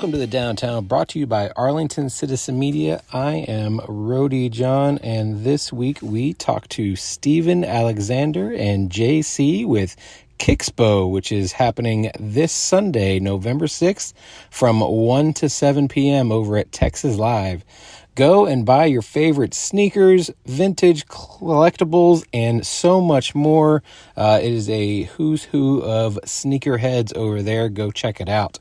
Welcome to the Downtown, brought to you by Arlington Citizen Media. I am Rody John, and this week we talk to Stephen Alexander and JC with Kixpo, which is happening this Sunday, November 6th, from 1 to 7 p.m. over at Texas Live. Go and buy your favorite sneakers, vintage collectibles, and so much more. It is a who's who of sneakerheads over there. Go check it out.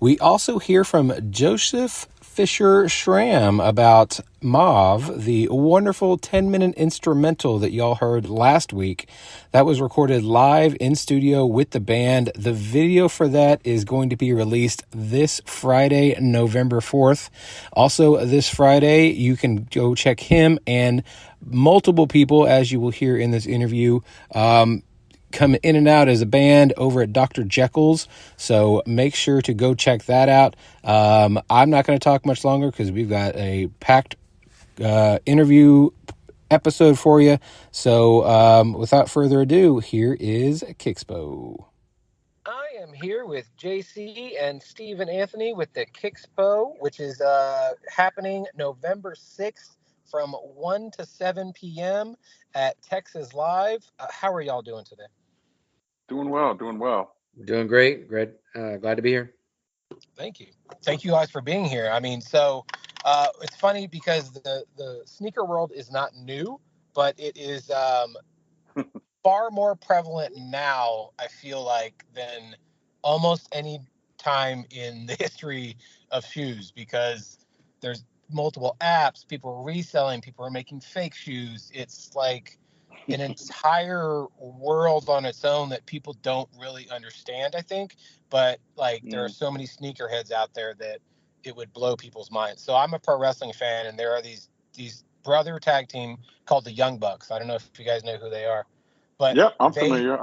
We also hear from Joseph Fisher-Schramm about Mauve, the wonderful 10-minute instrumental that y'all heard last week. That was recorded live in studio with the band. The video for that is going to be released this Friday, November 4th. Also, this Friday, you can go check him and multiple people, as you will hear in this interview, come in and out as a band over at Dr. Jekyll's. So make sure to go check that out. I'm not going to talk much longer because we've got a packed interview episode for you. So without further ado, here is Kixpo. I am here with JC and Stephen Anthony with the Kixpo, which is happening November 6th from 1 to 7 p.m. at Texas Live. How are y'all doing today? Doing well. Doing great. Glad to be here. Thank you. Thank you guys for being here. I mean, so it's funny because the sneaker world is not new, but it is far more prevalent now, I feel like, than almost any time in the history of shoes, because there's multiple apps, people are reselling, people are making fake shoes. It's like an entire world on its own that people don't really understand, I think. But like, there are so many sneakerheads out there that it would blow people's minds. So I'm a pro wrestling fan, and there are these brother tag team called the Young Bucks. I don't know if you guys know who they are, but yep, I'm familiar.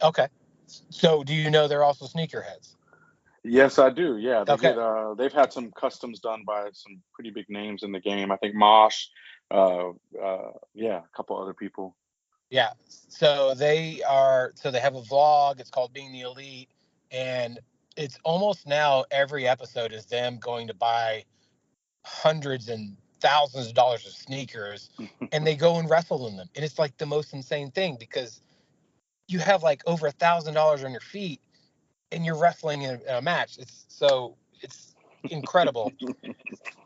Okay. So do you know they're also sneakerheads? Yes, I do. Yeah, they've had some customs done by some pretty big names in the game. I think Mosh, a couple other people. Yeah. So they have a vlog. It's called Being the Elite. And it's almost now every episode is them going to buy hundreds and thousands of dollars of sneakers and they go and wrestle in them. And it's like the most insane thing because you have like over $1,000 on your feet and you're wrestling in a match. It's incredible.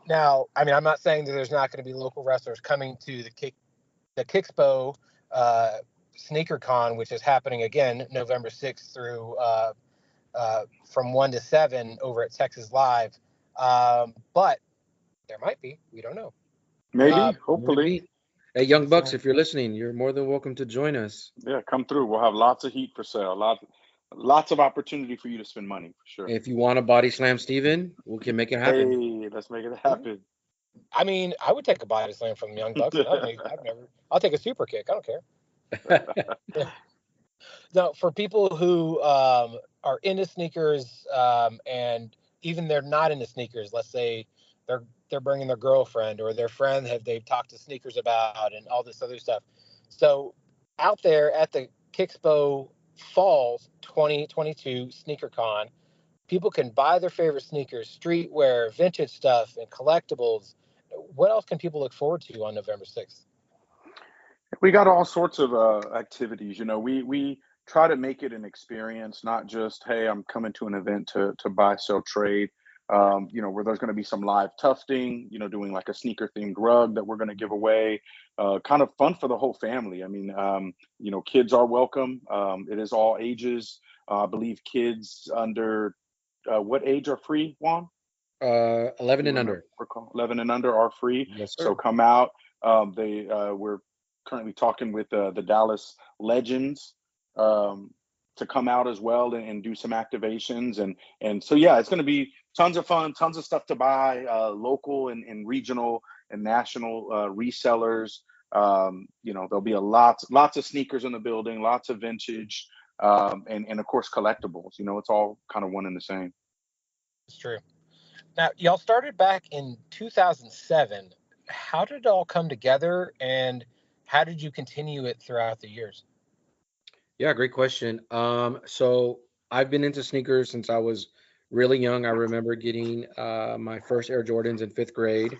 Now, I mean, I'm not saying that there's not going to be local wrestlers coming to the Kixpo Sneaker Con, which is happening again November 6th through from 1 to 7 over at Texas Live. But there might be. We don't know. Maybe, hopefully. Hey, Young Bucks, if you're listening, you're more than welcome to join us. Yeah, come through. We'll have lots of heat for sale. Lots of opportunity for you to spend money, for sure. If you want to body slam Steven, we can make it happen. Hey, let's make it happen. I mean, I would take a body slam from the Young Bucks. I'll take a super kick. I don't care. Now, for people who are into sneakers and even they're not into sneakers, let's say they're bringing their girlfriend or their friend they've talked to sneakers about and all this other stuff. So out there at the Kixpo Fall 2022 Sneaker Con, people can buy their favorite sneakers, streetwear, vintage stuff, and collectibles. What else can people look forward to on November 6th? We got all sorts of activities. You know, we try to make it an experience, not just, hey, I'm coming to an event to buy, sell, trade. Where there's going to be some live tufting, doing like a sneaker themed rug that we're going to give away, kind of fun for the whole family. I mean, kids are welcome. It is all ages. I believe kids under what age are free, Juan? 11 and under. 11 and under are free. Yes, sir. So come out. We're currently talking with the Dallas Legends to come out as well and do some activations. And so, yeah, it's going to be tons of fun, tons of stuff to buy, local and regional and national resellers. There'll be lots of sneakers in the building, lots of vintage, and of course, collectibles. It's all kind of one and the same. It's true. Now, y'all started back in 2007. How did it all come together, and how did you continue it throughout the years? Yeah, great question. So I've been into sneakers since I was really young, I remember getting my first Air Jordans in 5th grade.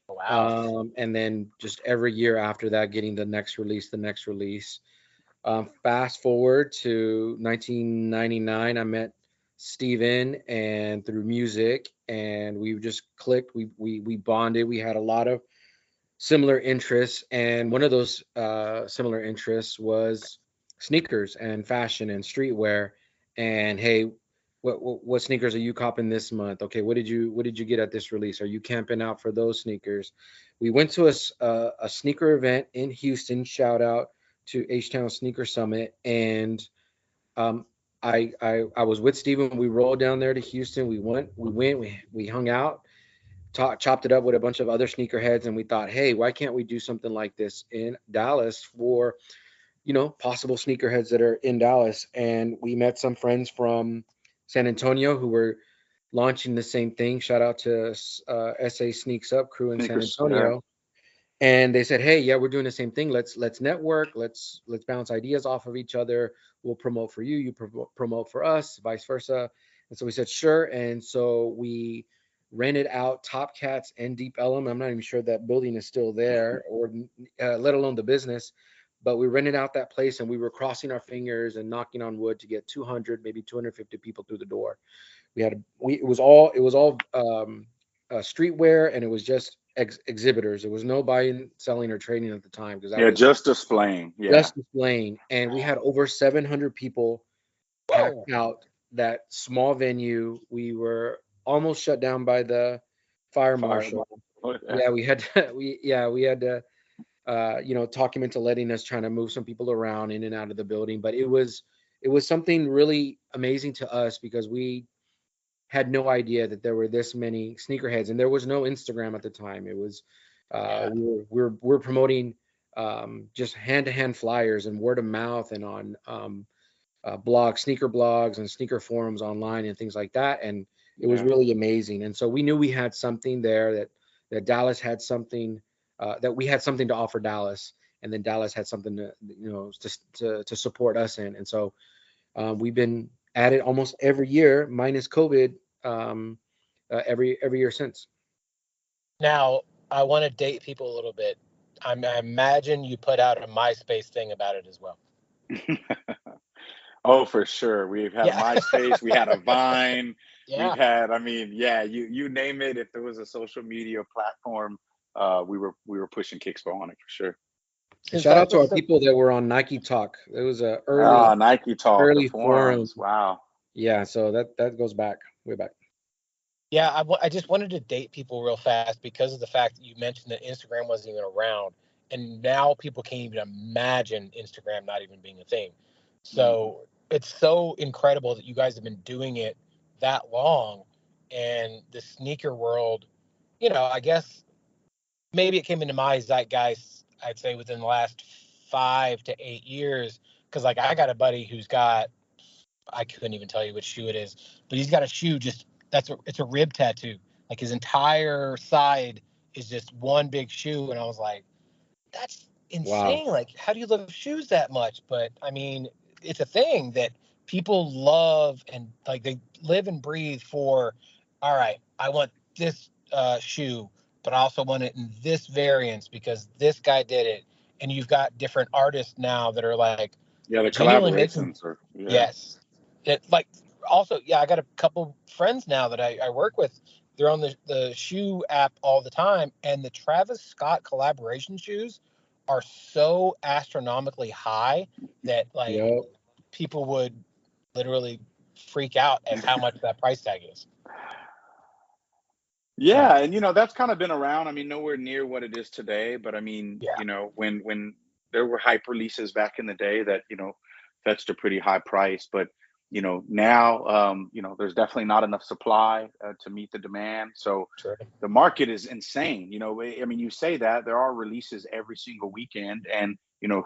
Wow. And then just every year after that, getting the next release, the next release. Fast forward to 1999, I met Steven, and through music, and we just clicked. We bonded. We had a lot of similar interests, and one of those similar interests was sneakers and fashion and streetwear. And hey, what sneakers are you copping this month? Okay, what did you get at this release? Are you camping out for those sneakers? We went to a sneaker event in Houston. Shout out to H-Town Sneaker Summit, and um, I was with Steven. We rolled down there to Houston. We hung out, chopped it up with a bunch of other sneakerheads, and we thought, hey, why can't we do something like this in Dallas for possible sneakerheads that are in Dallas? And we met some friends from San Antonio who were launching the same thing. Shout out to SA Sneaks Up crew in San Sneakers. Yeah. Antonio. And they said, hey, yeah, we're doing the same thing. Let's network. Let's bounce ideas off of each other. We'll promote for you, you promote for us, vice versa. And so we said sure. And so we rented out Top Cats and Deep Ellum. I'm not even sure that building is still there, or let alone the business. But we rented out that place, and we were crossing our fingers and knocking on wood to get 200, maybe 250 people through the door. It was all streetwear, and it was just exhibitors. There was no buying, selling, or trading at the time, because that Yeah, was just displaying. Yeah. just displaying. And we had over 700 people Whoa. packed out that small venue. We were almost shut down by the fire Fire. marshal. Yeah. Yeah, we had to, we had to talk him into letting us, trying to move some people around in and out of the building. But it was something really amazing to us, because we had no idea that there were this many sneakerheads, and there was no Instagram at the time. It was Yeah. we were promoting just hand to hand flyers and word of mouth, and on sneaker blogs and sneaker forums online and things like that. And it was Yeah. really amazing. And so we knew we had something there, that Dallas had something, that we had something to offer Dallas, and then Dallas had something to support us in. And so we've been at it almost every year, minus COVID, every year since. Now, I want to date people a little bit. I imagine you put out a MySpace thing about it as well. Oh, for sure. We've had a Yeah. MySpace, we had a Vine, we've Yeah. had, I mean, yeah, you name it. If there was a social media platform, we were pushing Kixpo on it for sure. And Since shout that's out to the our stuff. people that were on Nike Talk. It was a Ah, early Nike Talk, the early forum. forums. Wow. Yeah, so that goes back way back. Yeah, I just wanted to date people real fast because of the fact that you mentioned that Instagram wasn't even around, and now people can't even imagine Instagram not even being a thing. Mhm. So it's so incredible that you guys have been doing it that long, and the sneaker world, I guess maybe it came into my zeitgeist, I'd say within the last 5 to 8 years, because like I got a buddy who's got, I couldn't even tell you which shoe it is, but he's got a shoe just it's a rib tattoo. Like his entire side is just one big shoe, and I was like, that's Wow. insane. Like, how do you love shoes that much? But I mean, it's a thing that people love, and like they live and breathe for. All right, I want this shoe, but I also want it in this variance because this guy did it. And you've got different artists now that are like Yeah, the genuinely making. collaborations are, yeah. Yes, it like also, yeah, I got a couple friends now that I work with. They're on the shoe app all the time, and the Travis Scott collaboration shoes are so astronomically high that like Yep. people would literally freak out at how much that price tag is. So Yeah, and that's kind of been around. I mean, nowhere near what it is today, but I mean, yeah, when there were hype releases back in the day that, fetched a pretty high price, but now, there's definitely not enough supply to meet the demand. So sure. the market is insane. I mean, you say that there are releases every single weekend, and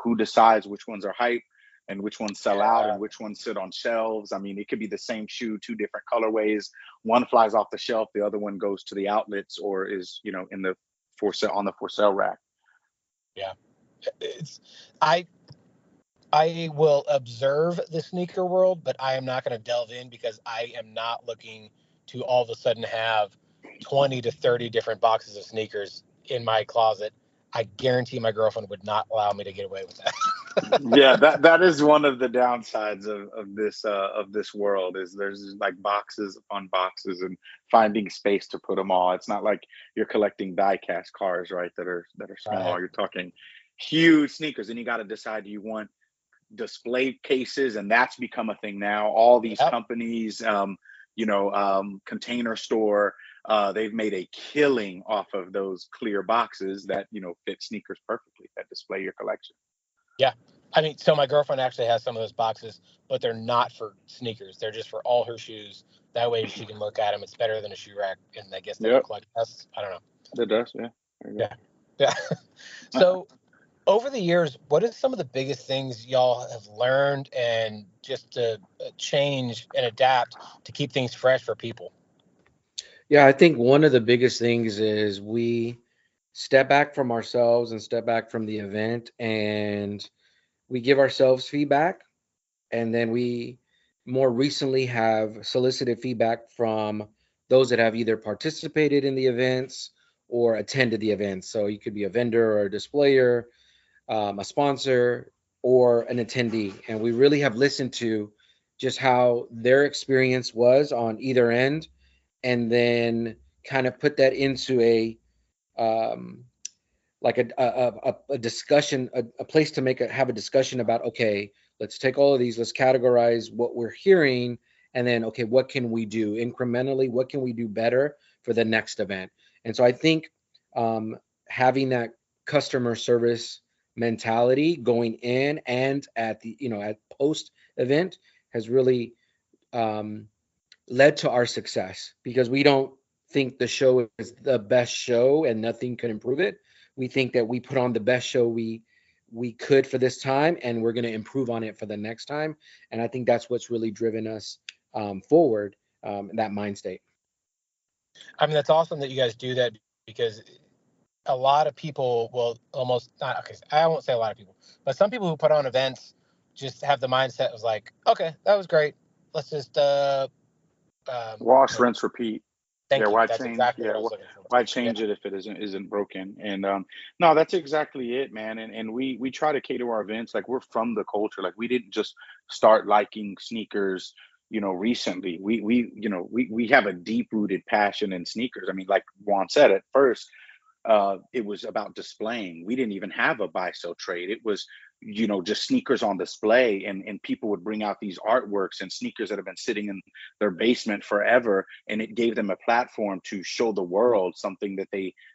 who decides which ones are hype and which ones sell out Yeah, and which ones sit on shelves. I mean, it could be the same shoe, two different colorways. One flies off the shelf, the other one goes to the outlets or is, in the for sale on the for sale rack. yeah. It's I I will observe the sneaker world, but I am not going to delve in because I am not looking to all of a sudden have 20 to 30 different boxes of sneakers in my closet. I guarantee my girlfriend would not allow me to get away with that. Yeah, that is one of the downsides of this world is there's like boxes upon boxes and finding space to put them all. It's not like you're collecting die-cast cars, right? That are small. Right. You're talking huge sneakers, and you got to decide, do you want display cases? And that's become a thing now. All these Yep. companies, Container Store, they've made a killing off of those clear boxes that fit sneakers perfectly, that display your collection. Yeah. I mean, so my girlfriend actually has some of those boxes, but they're not for sneakers. They're just for all her shoes. That way she can look at them. It's better than a shoe rack. And I guess they Yep, look like us. I don't know. it does. Yeah. There you go. Yeah. Yeah. So over the years, what are some of the biggest things y'all have learned and just to change and adapt to keep things fresh for people? Yeah, I think one of the biggest things is we step back from ourselves and step back from the event, and we give ourselves feedback. And then we more recently have solicited feedback from those that have either participated in the events or attended the events. So you could be a vendor or a displayer, a sponsor, or an attendee. And we really have listened to just how their experience was on either end, and then kind of put that into um, like a discussion, a place to have a discussion about, okay, let's take all of these, let's categorize what we're hearing, and then, okay, what can we do incrementally? What can we do better for the next event? And so I think having that customer service mentality going in and at the, at post event has really led to our success, because we don't think the show is the best show and nothing could improve it. We think that we put on the best show we could for this time, and we're going to improve on it for the next time. And I think that's what's really driven us forward, in that mind state. I mean, that's awesome that you guys do that, because a lot of people will almost not, okay, I won't say a lot of people, but some people who put on events just have the mindset of like, okay, that was great. Let's just, Wash, rinse, repeat. thank Yeah, you. why That's change? exactly what Yeah, I was looking for. why Yeah. change it if it isn't broken? And no, that's exactly it, man. And we try to cater our events like we're from the culture. Like we didn't just start liking sneakers, recently. We have a deep rooted passion in sneakers. I mean, like Juan said at first, it was about displaying. We didn't even have a buy sell trade. It was, just sneakers on display, and people would bring out these artworks and sneakers that have been sitting in their basement forever, and it gave them a platform to show the world something that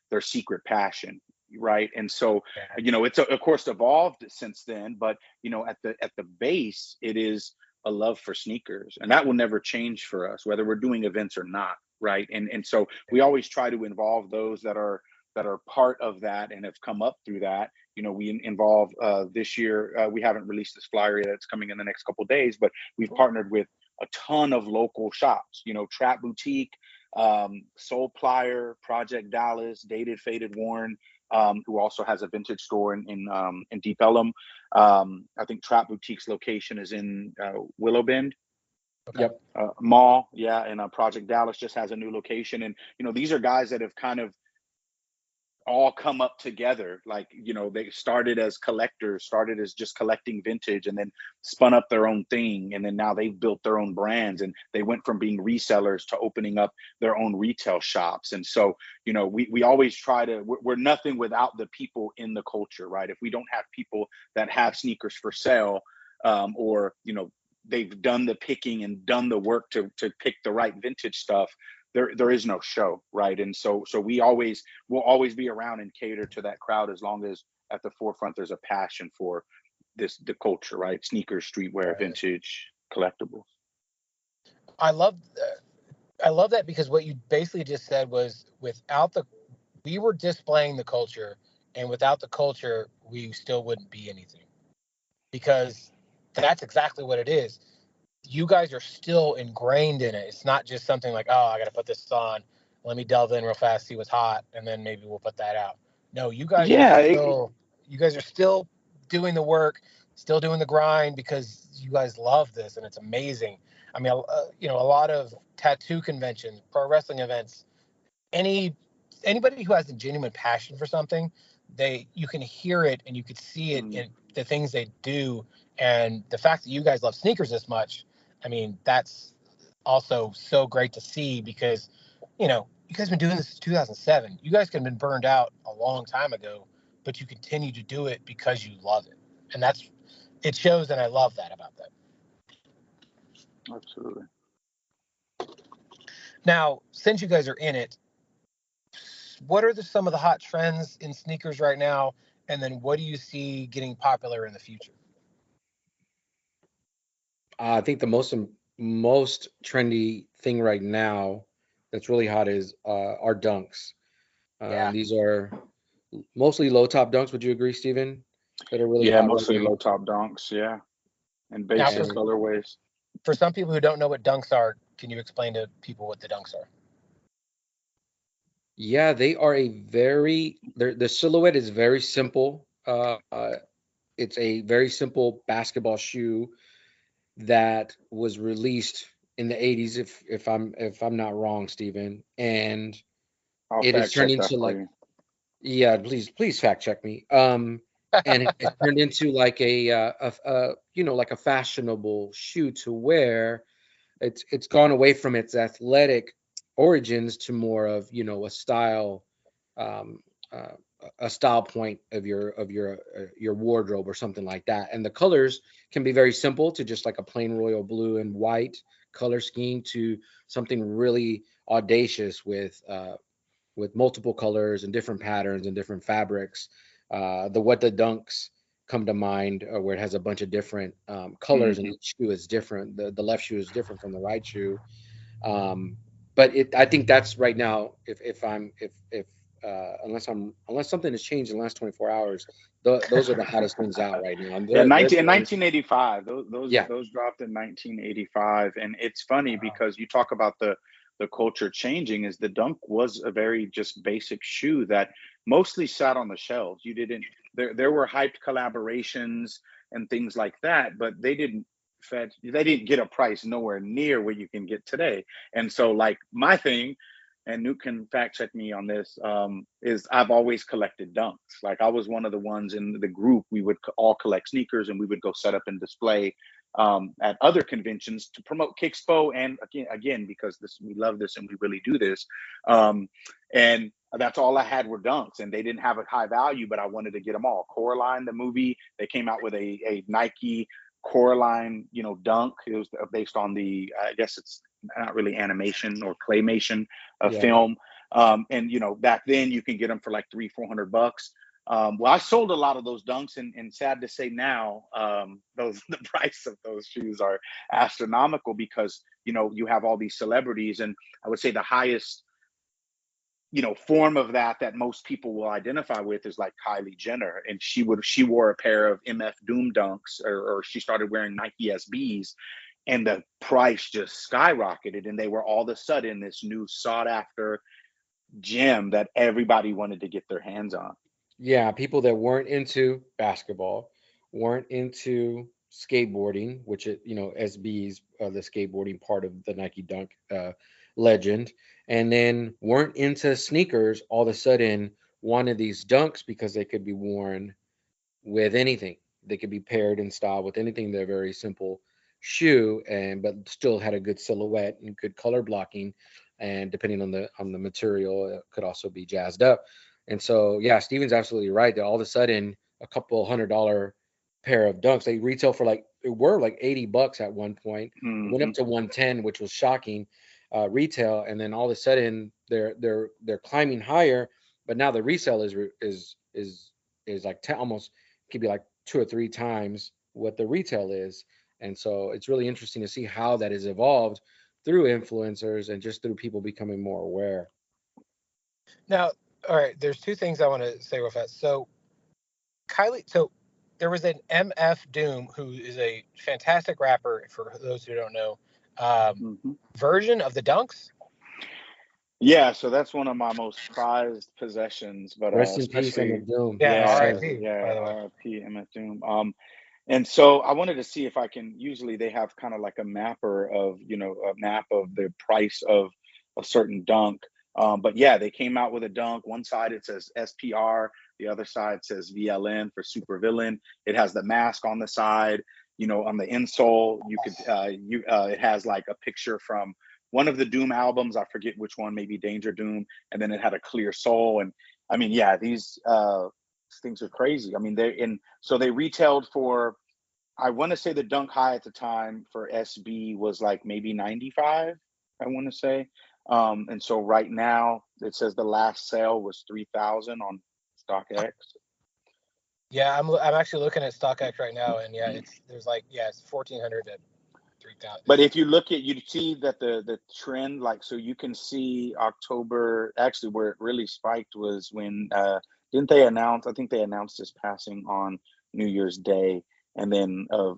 their secret passion, right? And so, it's of course evolved since then, but at the base, it is a love for sneakers, and that will never change for us, whether we're doing events or not, right? And so we always try to involve those that are part of that and have come up through that. We involve this year. We haven't released this flyer yet. It's coming in the next couple of days, but we've partnered with a ton of local shops. Trap Boutique, Soul Plier, Project Dallas, Dated, Faded, Worn, who also has a vintage store in Deep Ellum. I think Trap Boutique's location is in Willow Bend. Okay. Yep. Mall, yeah, and Project Dallas just has a new location, and these are guys that have kind of all come up together. Like, they started as collectors, started as just collecting vintage, and then spun up their own thing, and then now they've built their own brands, and they went from being resellers to opening up their own retail shops. And so we always try to, we're nothing without the people in the culture, right? If we don't have people that have sneakers for sale, or they've done the picking and done the work to pick the right vintage stuff, there is no show, right? And so we'll always be around and cater to that crowd, as long as at the forefront there's a passion for the culture, right? Sneakers, streetwear, Right. vintage, collectibles. I love that, because what you basically just said was, we were displaying the culture, and without the culture, we still wouldn't be anything, because that's exactly what it is. You guys are still ingrained in it. It's not just something like, oh, I got to put this on. Let me delve in real fast, see what's hot, and then maybe we'll put that out. No, Yeah, you guys are still doing the work, still doing the grind, because you guys love this and it's amazing. I mean, you know, a lot of tattoo conventions, pro wrestling events, anybody who has a genuine passion for something, you can hear it and you could see it in the things they do. And the fact that you guys love sneakers this much, I mean, that's also so great to see, because, you know, you guys have been doing this since 2007. You guys could have been burned out a long time ago, but you continue to do it because you love it. And it shows, and I love that about that. Absolutely. Now, since you guys are in it, what are some of the hot trends in sneakers right now? And then what do you see getting popular in the future? I think the most trendy thing right now that's really hot is our dunks. Yeah. These are mostly low top dunks. Would you agree, Steven? That are really Yeah, hot right mostly now. low top dunks. Yeah, and Now, basic colorways. for some people who don't know what dunks are, can you explain to people what the dunks are? Yeah, they are the silhouette is very simple. It's a very simple basketball shoe that was released in the 80s, if I'm not wrong, Steven. And I'll it has fact turned check that into for like, you. yeah, please fact check me. And it turned into like like a fashionable shoe to wear. It's gone away from its athletic origins to more of, um, uh, a style point of your wardrobe or something like that. And the colors can be very simple, to just like a plain royal blue and white color scheme, to something really audacious with multiple colors and different patterns and different fabrics. The dunks come to mind, where it has a bunch of different colors, and each shoe is different. The left shoe is different from the right shoe. Um, but I think that's right now. If unless something has changed in the last 24 hours, those are the hottest things out right now. And Yeah, they're 1985. Those yeah, those dropped in 1985, and it's funny because you talk about the culture changing. Is the dunk was a very just basic shoe that mostly sat on the shelves. You didn't there were hyped collaborations and things like that, but they didn't get a price nowhere near what you can get today. And so, like, my thing, and Nuke can fact check me on this, is I've always collected dunks. Like, I was one of the ones in the group. We would all collect sneakers, and we would go set up and display at other conventions to promote Kixpo. And again, because we love this and we really do this. And that's all I had were dunks, and they didn't have a high value, but I wanted to get them all. Coraline, the movie, they came out with a Nike Coraline, dunk. It was based on I guess it's not really animation or claymation of yeah, film. And back then you can get them for like $300-400. Well, I sold a lot of those dunks, and sad to say now, the price of those shoes are astronomical, because you have all these celebrities, and I would say the highest form of that most people will identify with is like Kylie Jenner, and she wore a pair of MF Doom dunks, or she started wearing Nike SBs, and the price just skyrocketed, and they were all of a sudden this new sought after gem that everybody wanted to get their hands on. yeah. People that weren't into basketball, weren't into skateboarding, which SBs are the skateboarding part of the Nike Dunk legend, and then weren't into sneakers, all of a sudden wanted these dunks because they could be worn with anything. They could be paired in style with anything. They're very simple shoe, and but still had a good silhouette and good color blocking, and depending on the material, it could also be jazzed up. And so, yeah, Steven's absolutely right that all of a sudden a couple $100 pair of dunks, they retail for it were like $80 at one point. It went up Hmm. to 110, which was shocking, retail, and then all of a sudden they're climbing higher. But now the resale is like 10, almost could be like 2 or 3 times what the retail is. And so it's really interesting to see how that has evolved through influencers and just through people becoming more aware. Now, all right, there's two things I want to say real fast. So there was an MF Doom, who is a fantastic rapper, for those who don't know, Hmm. version of the dunks. Yeah, so that's one of my most prized possessions, but Rest in peace, especially, MF Doom. Yeah, Yes, yeah, sir. R.I.P. yeah, by the way. RIP MF Doom. And so I wanted to see if I can. Usually they have kind of like a mapper of, a map of the price of a certain dunk. But yeah, they came out with a dunk. One side it says SPR, the other side says VLN for super villain. It has the mask on the side. On the insole, you could it has like a picture from one of the Doom albums. I forget which one, maybe Danger Doom, and then it had a clear sole. And I mean, yeah, these things are crazy. I mean, so they retailed for, I want to say the dunk high at the time for SB was like maybe 95, I want to say. And so right now it says the last sale was 3,000 on StockX. Yeah, I'm actually looking at StockX right now, and yeah, it's 1,400 to 3,000. But if you look at, you see that the trend, like, so you can see October, actually where it really spiked was when, didn't they announce, I think they announced his passing on New Year's Day, and then of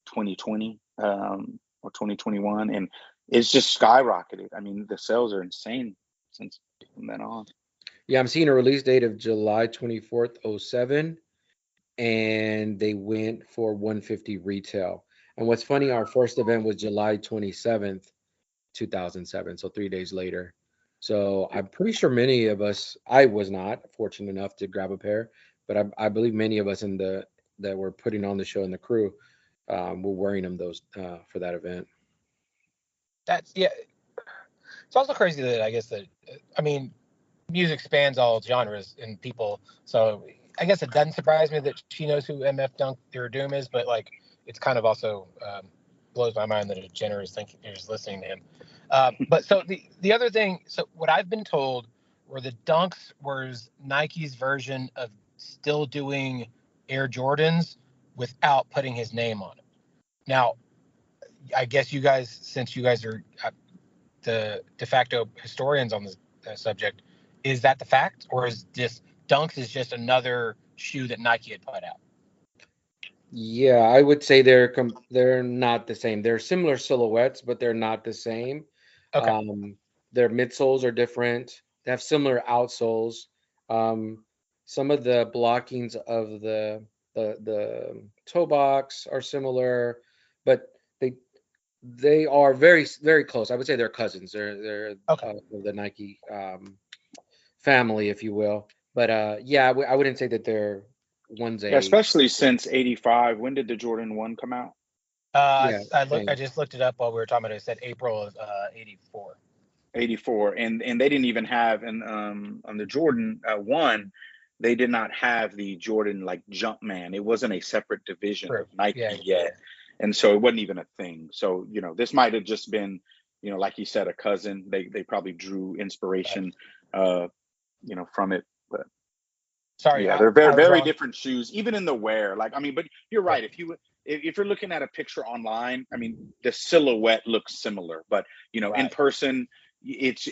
2020 or 2021, and it's just skyrocketed. I mean, the sales are insane since from then on. Yeah, I'm seeing a release date of July 24th, 07, and they went for 150 retail. And what's funny, our first event was July 27th, 2007, so 3 days later. So I'm pretty sure many of us, I was not fortunate enough to grab a pair, but I believe many of us that were putting on the show and the crew were wearing them for that event. That's, yeah. It's also crazy that I guess that, I mean, music spans all genres and people, so I guess it doesn't surprise me that she knows who MF Dunk or Doom is, but like it's kind of also blows my mind that a Jenner is listening to him. But so the other thing, so what I've been told were the Dunks was Nike's version of still doing Air Jordans without putting his name on it. Now, I guess you guys, since you guys are the de facto historians on the subject, is that the fact, or is this Dunks is just another shoe that Nike had put out? Yeah, I would say they're not the same. They're similar silhouettes, but they're not the same. Okay. Their midsoles are different. They have similar outsoles. Some of the blockings of the toe box are similar, but they are very very close. I would say they're cousins. They're Okay. the Nike family, if you will. But yeah, I wouldn't say that they're one's Yeah, a especially since '85. When did the Jordan 1 come out? yeah I same. just looked it up while we were talking about it. It said April of '84. '84, and they didn't even have, and on the Jordan 1, they did not have the Jordan like Jumpman. It wasn't a separate division True. of Nike Yeah. yet, and so it wasn't even a thing. So this might have just been, like you said, a cousin. They probably drew Right. inspiration, from it. But Sorry, yeah, they're very I was very wrong. different shoes, even in the wear. Like, I mean, but you're Yeah. right. If you're looking at a picture online, I mean, the silhouette looks similar, but in Right. person, it's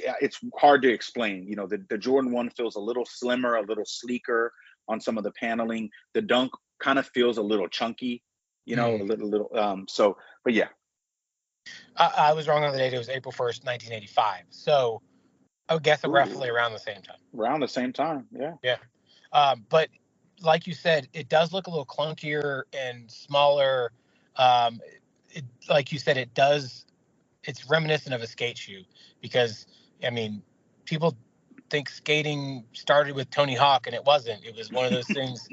hard to explain. The Jordan 1 feels a little slimmer, a little sleeker on some of the paneling. The Dunk kind of feels a little chunky, a little. So, but yeah. I was wrong on the date. It was April 1st, 1985. So I would guess Ooh, roughly around the same time. around the same time. Yeah. Yeah. But like you said, it does look a little clunkier and smaller. Um, like you said, it's reminiscent of a skate shoe because, I mean, people think skating started with Tony Hawk, and it wasn't. It was one of those things.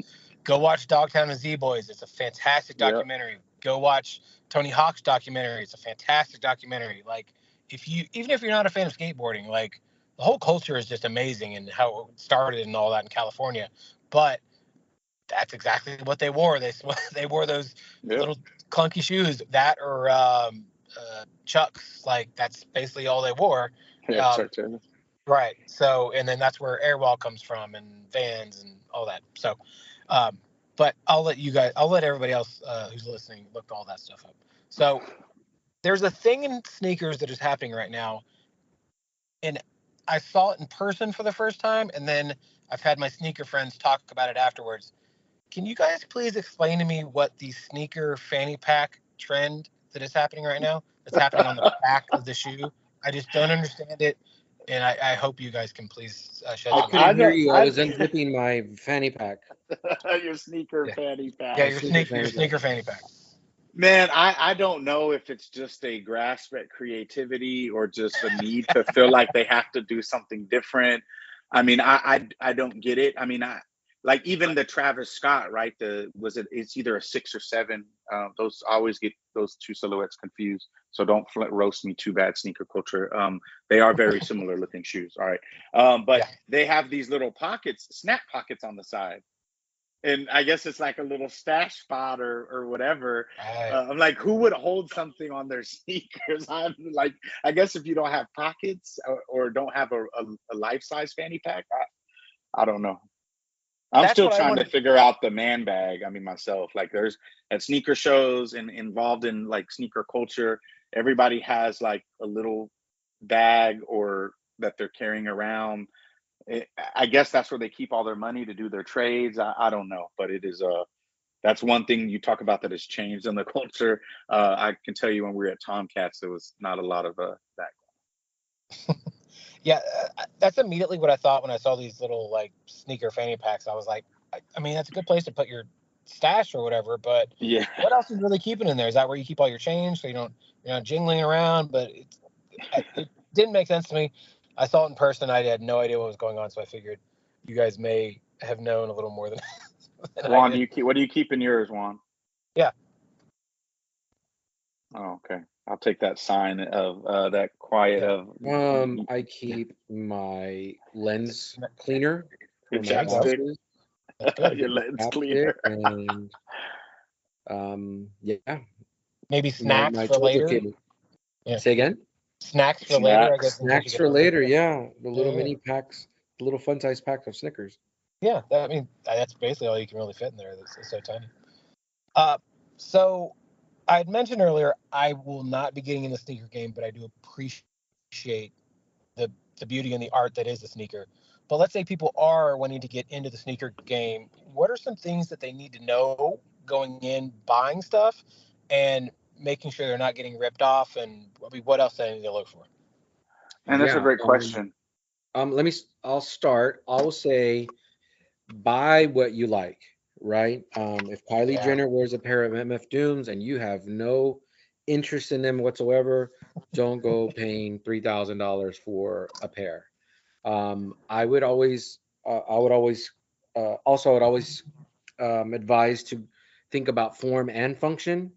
Go watch Dogtown and Z Boys. It's a fantastic Yeah. documentary. Go watch Tony Hawk's documentary. It's a fantastic documentary. Like, even if you're not a fan of skateboarding, like the whole culture is just amazing and how it started and all that in California. But that's exactly what they wore. They wore those Yeah. little clunky shoes, that or Chucks. Like that's basically all they wore. Yeah. Um, Chuck Taylor. right. So, and then that's where Airwall comes from, and Vans and all that. So, um, but I'll let everybody else who's listening look all that stuff up. So, there's a thing in sneakers that is happening right now, and I saw it in person for the first time, and then I've had my sneaker friends talk about it afterwards. Can you guys please explain to me what the sneaker fanny pack trend that is happening right now? That's happening on the back of the shoe. I just don't understand it. and I hope you guys can please shed I some light. I couldn't hear don't. you. I I was unzipping my fanny pack. your sneaker Yeah, fanny yeah, pack. My your sneaker sneak your fanny pack. sneaker fanny pack. Man, I don't know if it's just a grasp at creativity or just a need to feel like they have to do something different. I mean, I don't get it. I mean, I like even the Travis Scott, right? It's either a 6 or 7. Those I always get those two silhouettes confused. So don't roast me too bad, sneaker culture. They are very similar looking shoes. All right. But Yeah, they have these little pockets, snap pockets on the side, and I guess it's like a little stash spot or whatever. right. I'm like, who would hold something on their sneakers? I'm like, I guess if you don't have pockets or don't have a life size fanny pack, I don't know. I'm That's still what I trying to wanted. figure out the man bag. I mean, myself, like, there's at sneaker shows and involved in like sneaker culture, everybody has like a little bag or that they're carrying around. I guess that's where they keep all their money to do their trades. I don't know, but it is that's one thing you talk about that has changed in the culture. I can tell you when we were at Tomcats, there was not a lot of that. Yeah, that's immediately what I thought when I saw these little like sneaker fanny packs. I was like, I mean, that's a good place to put your stash or whatever, but Yeah. what else is really keeping in there? Is that where you keep all your change so you're not jingling around? But it didn't make sense to me. I saw it in person. I had no idea what was going on, so I figured you guys may have known a little more than, than I Juan, did. what do you keep in yours, Juan? Yeah. Oh, okay. I'll take that sign of that quiet Yeah. of I keep my lens cleaner your for my There you go. chapstick, glasses, That's good. your lens chapstick, cleaner. and yeah, Maybe snacks my for shoulder later. cable. Yeah. Say again? Snacks for later, I guess, Snacks. in case you Snacks get for hungry. later, yeah. The little Yeah. mini packs, the little fun size pack of Snickers. Yeah. I mean, that's basically all you can really fit in there. It's so tiny. Uh, so I had mentioned earlier I will not be getting in the sneaker game, but I do appreciate the beauty and the art that is the sneaker. But let's say people are wanting to get into the sneaker game. What are some things that they need to know going in buying stuff and making sure they're not getting ripped off? And I mean, what else do they need to look for? And that's a Yeah. great question. I'll start. I'll say buy what you like, right? If Kylie Yeah. Jenner wears a pair of MF Dooms and you have no interest in them whatsoever, don't go paying $3,000 for a pair. I would always, also, I would always advise to think about form and function.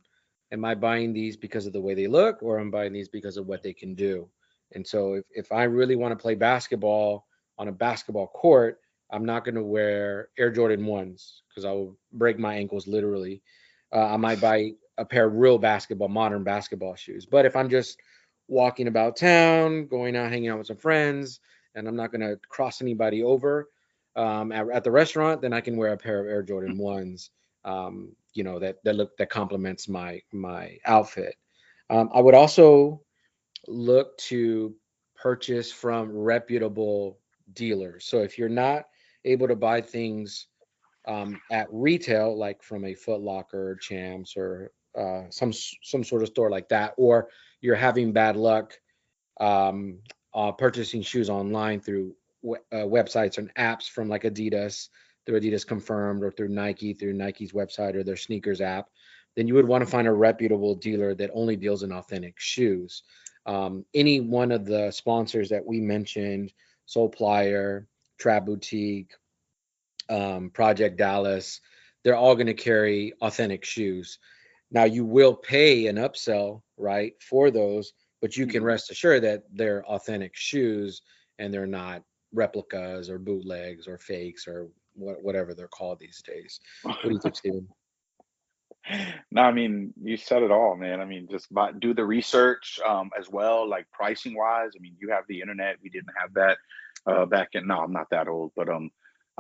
Am I buying these because of the way they look, or am I buying these because of what they can do? And so, if I really want to play basketball on a basketball court, I'm not going to wear Air Jordan 1s because I will break my ankles literally. I might buy a pair of real modern basketball shoes. But if I'm just walking about town, going out, hanging out with some friends, and I'm not going to cross anybody over at the restaurant, then I can wear a pair of Air Jordan 1s. That complements my outfit. I would also look to purchase from reputable dealers. So if you're not able to buy things at retail, like from a Foot Locker, Champs, or some sort of store like that, or you're having bad luck purchasing shoes online through websites and apps from like Adidas, through Adidas Confirmed, or through Nike's website or their sneakers app, then you would want to find a reputable dealer that only deals in authentic shoes. Any one of the sponsors that we mentioned, Soul Plier, Trap Boutique, Project Dallas, they're all going to carry authentic shoes. Now you will pay an upsell, right, for those, but you can Mhm. rest assured that they're authentic shoes and they're not replicas or bootlegs or fakes or whatever they're called these days. What do you think, Steven? No, I mean, you said it all, man. I mean, just do the research as well, like pricing wise. I mean, you have the internet. We didn't have that back in. No, I'm not that old, but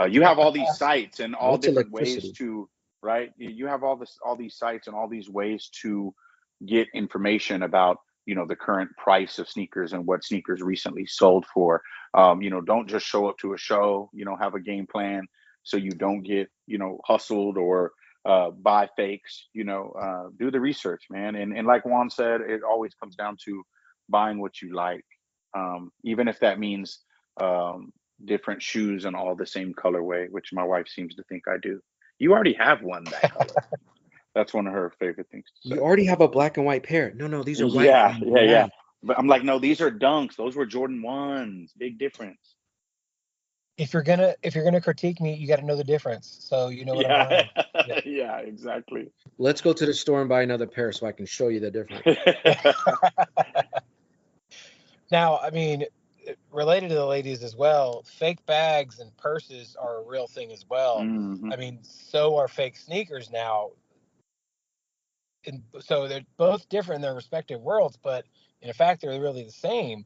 you have all these sites and all What's different ways electricity? to, right? You have all these sites and all these ways to get information about, the current price of sneakers and what sneakers recently sold for. Don't just show up to a show. Have a game plan so you don't get, hustled or buy fakes. Do the research, man. And like Juan said, it always comes down to buying what you like. even if that means different shoes and all the same colorway, which my wife seems to think I do. You already have one that color. That's one of her favorite things to You say. already have a black and white pair. No, these are white Yeah, and yeah, yeah. black. But I'm like, no, these are dunks. Those were Jordan 1s. Big difference. If you're gonna critique me, you got to know the difference, so you know what I'm Yeah, buying. Yeah. yeah, exactly. Let's go to the store and buy another pair so I can show you the difference. Now, I mean, related to the ladies as well, fake bags and purses are a real thing as well. Hmm. I mean, so are fake sneakers now. And so they're both different in their respective worlds, but in fact, they're really the same.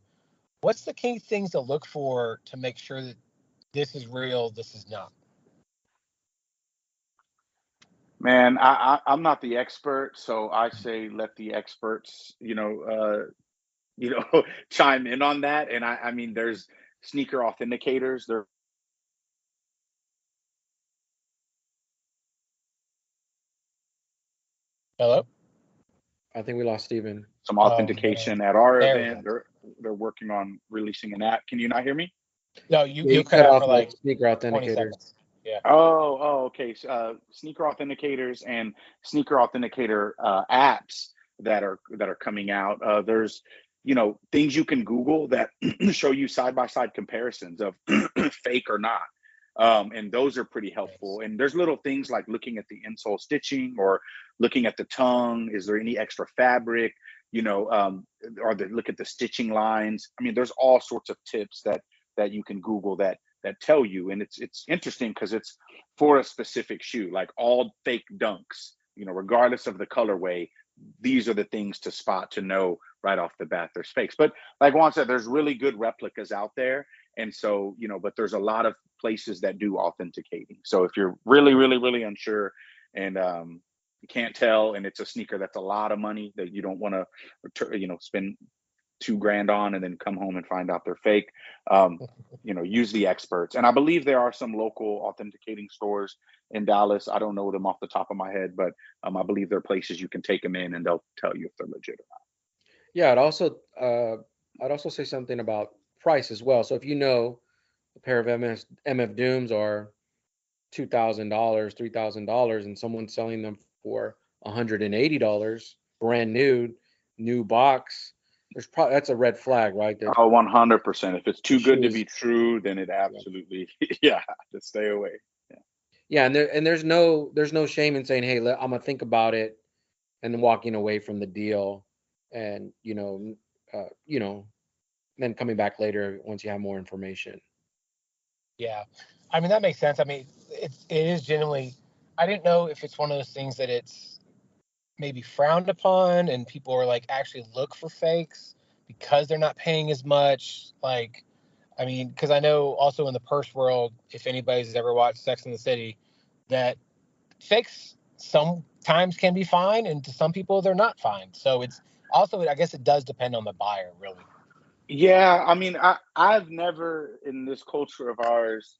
What's the key things to look for to make sure that this is real, this is not? Man, I'm not the expert, so I say let the experts, chime in on that. And I mean, there's sneaker authenticators. There are Hello? I think we lost Steven. some Oh man. authentication at our There we event. go. They're working on releasing an app. Can you not hear me? No, Yeah, you you cut cut out off for like like sneaker 20 authenticators. seconds. Yeah. Okay. Sneaker authenticators and sneaker authenticator apps that are coming out. There's things you can Google that show you side by side comparisons of fake or not. And those are pretty Nice. helpful. And there's little things like looking at the insole stitching or looking at the tongue. Is there any extra fabric? Or look at the stitching lines. I mean, there's all sorts of tips that you can Google that tell you, and it's interesting because it's for a specific shoe, like all fake dunks, regardless of the colorway. These are the things to spot to know right off the bat there's fakes. But like Juan said, there's really good replicas out there, and so but there's a lot of places that do authenticating. So if you're really, really, really unsure and you can't tell, and it's a sneaker that's a lot of money that you don't want to, spend 2 grand on and then come home and find out they're fake. Use the experts. And I believe there are some local authenticating stores in Dallas. I don't know them off the top of my head, but I believe there are places you can take them in and they'll tell you if they're legit or Yeah, I'd also say something about price as well. So if you know a pair of MF Dooms are $2,000, $3,000, and someone's selling them for $180, brand new box, that's a red flag, right? not. Oh, 100%. If it's The too good shoe to is be true, then it yeah. absolutely, yeah, just stay away. Yeah. Yeah, and there's no shame in saying, hey, I'm gonna think about it, and then walking away from the deal, and uh, you know, then coming back later once you have more information. Yeah. I mean, that makes sense. I mean, it is generally, I didn't know if it's one of those things that it's maybe frowned upon and people are like actually look for fakes because they're not paying as much. Like, I mean, because I know also in the purse world, if anybody's ever watched Sex and the City, that fakes sometimes can be fine and to some people they're not fine. So it's also, I guess it does depend on the buyer, really. Yeah, I mean, I've never in this culture of ours,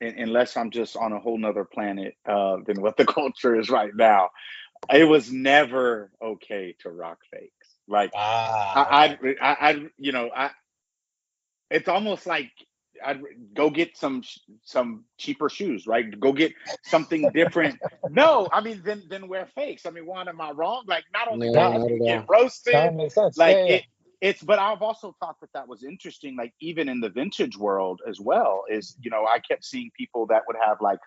unless I'm just on a whole nother planet than what the culture is right now. It was never okay to rock fakes. Like Ah, I, okay. I it's almost like I'd go get some cheaper shoes, right? Go get something different. No, I mean, then wear fakes. I mean, Juan, am I wrong? Like, not only No, that, No, not you at get all. no, roasted. it makes sense. Like Yeah, yeah, but I've also thought that was interesting. Like even in the vintage world as well, is I kept seeing people that would have like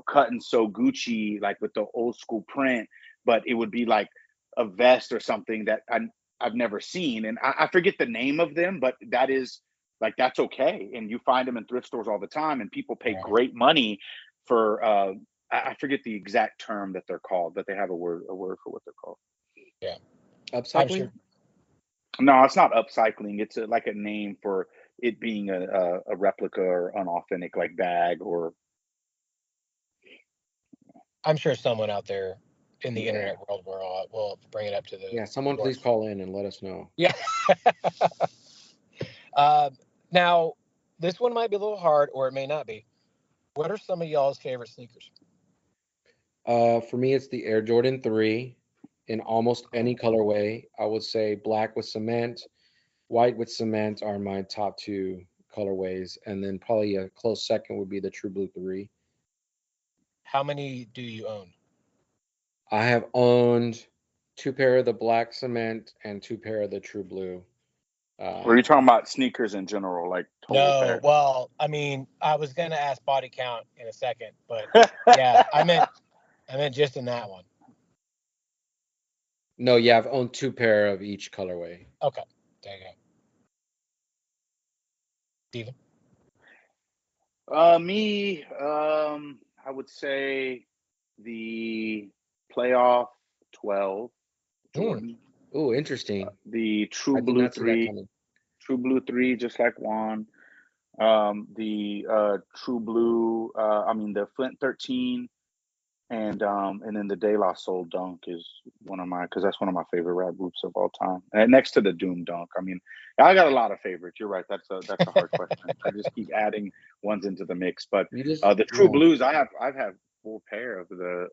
cut and sew Gucci like with the old school print, but it would be like a vest or something that I've never seen, and I forget the name of them, but that is like that's okay, and you find them in thrift stores all the time, and people pay yeah. Right. great money for. I forget the exact term that they're called, but they have a word for what they're called. Yeah. I'm Upcycling? sure. No, it's not upcycling. It's like a name for it being a replica or unauthentic like bag or I'm sure someone out there in the yeah. internet world will bring it up to the Yeah, someone please forefront. call in and let us know. Yeah. uh, now, this one might be a little hard, or it may not be. What are some of y'all's favorite sneakers? For me, it's the Air Jordan 3 in almost any colorway. I would say black with cement, white with cement are my top two colorways, and then probably a close second would be the True Blue 3. How many do you own? I have owned two pair of the black cement and two pair of the True Blue. Or are you talking about sneakers in general, like total No, pair? well, I mean, I was gonna ask body count in a second, but yeah, I meant just in that one. No, yeah, I've owned two pair of each colorway. Okay, there you go. Steven? Me, I would say the playoff 12 Mm. Jordan, Oh, interesting. the I did not see that coming. True Blue 3, just like Juan. The True Blue, the Flint 13, and then the De La Soul Dunk is one of my, because that's one of my favorite rap groups of all time. And next to the Doom Dunk, I mean, I got a lot of favorites. You're right. That's a hard question. I just keep adding ones into the mix. But You just the True Blues, I've had full pair of the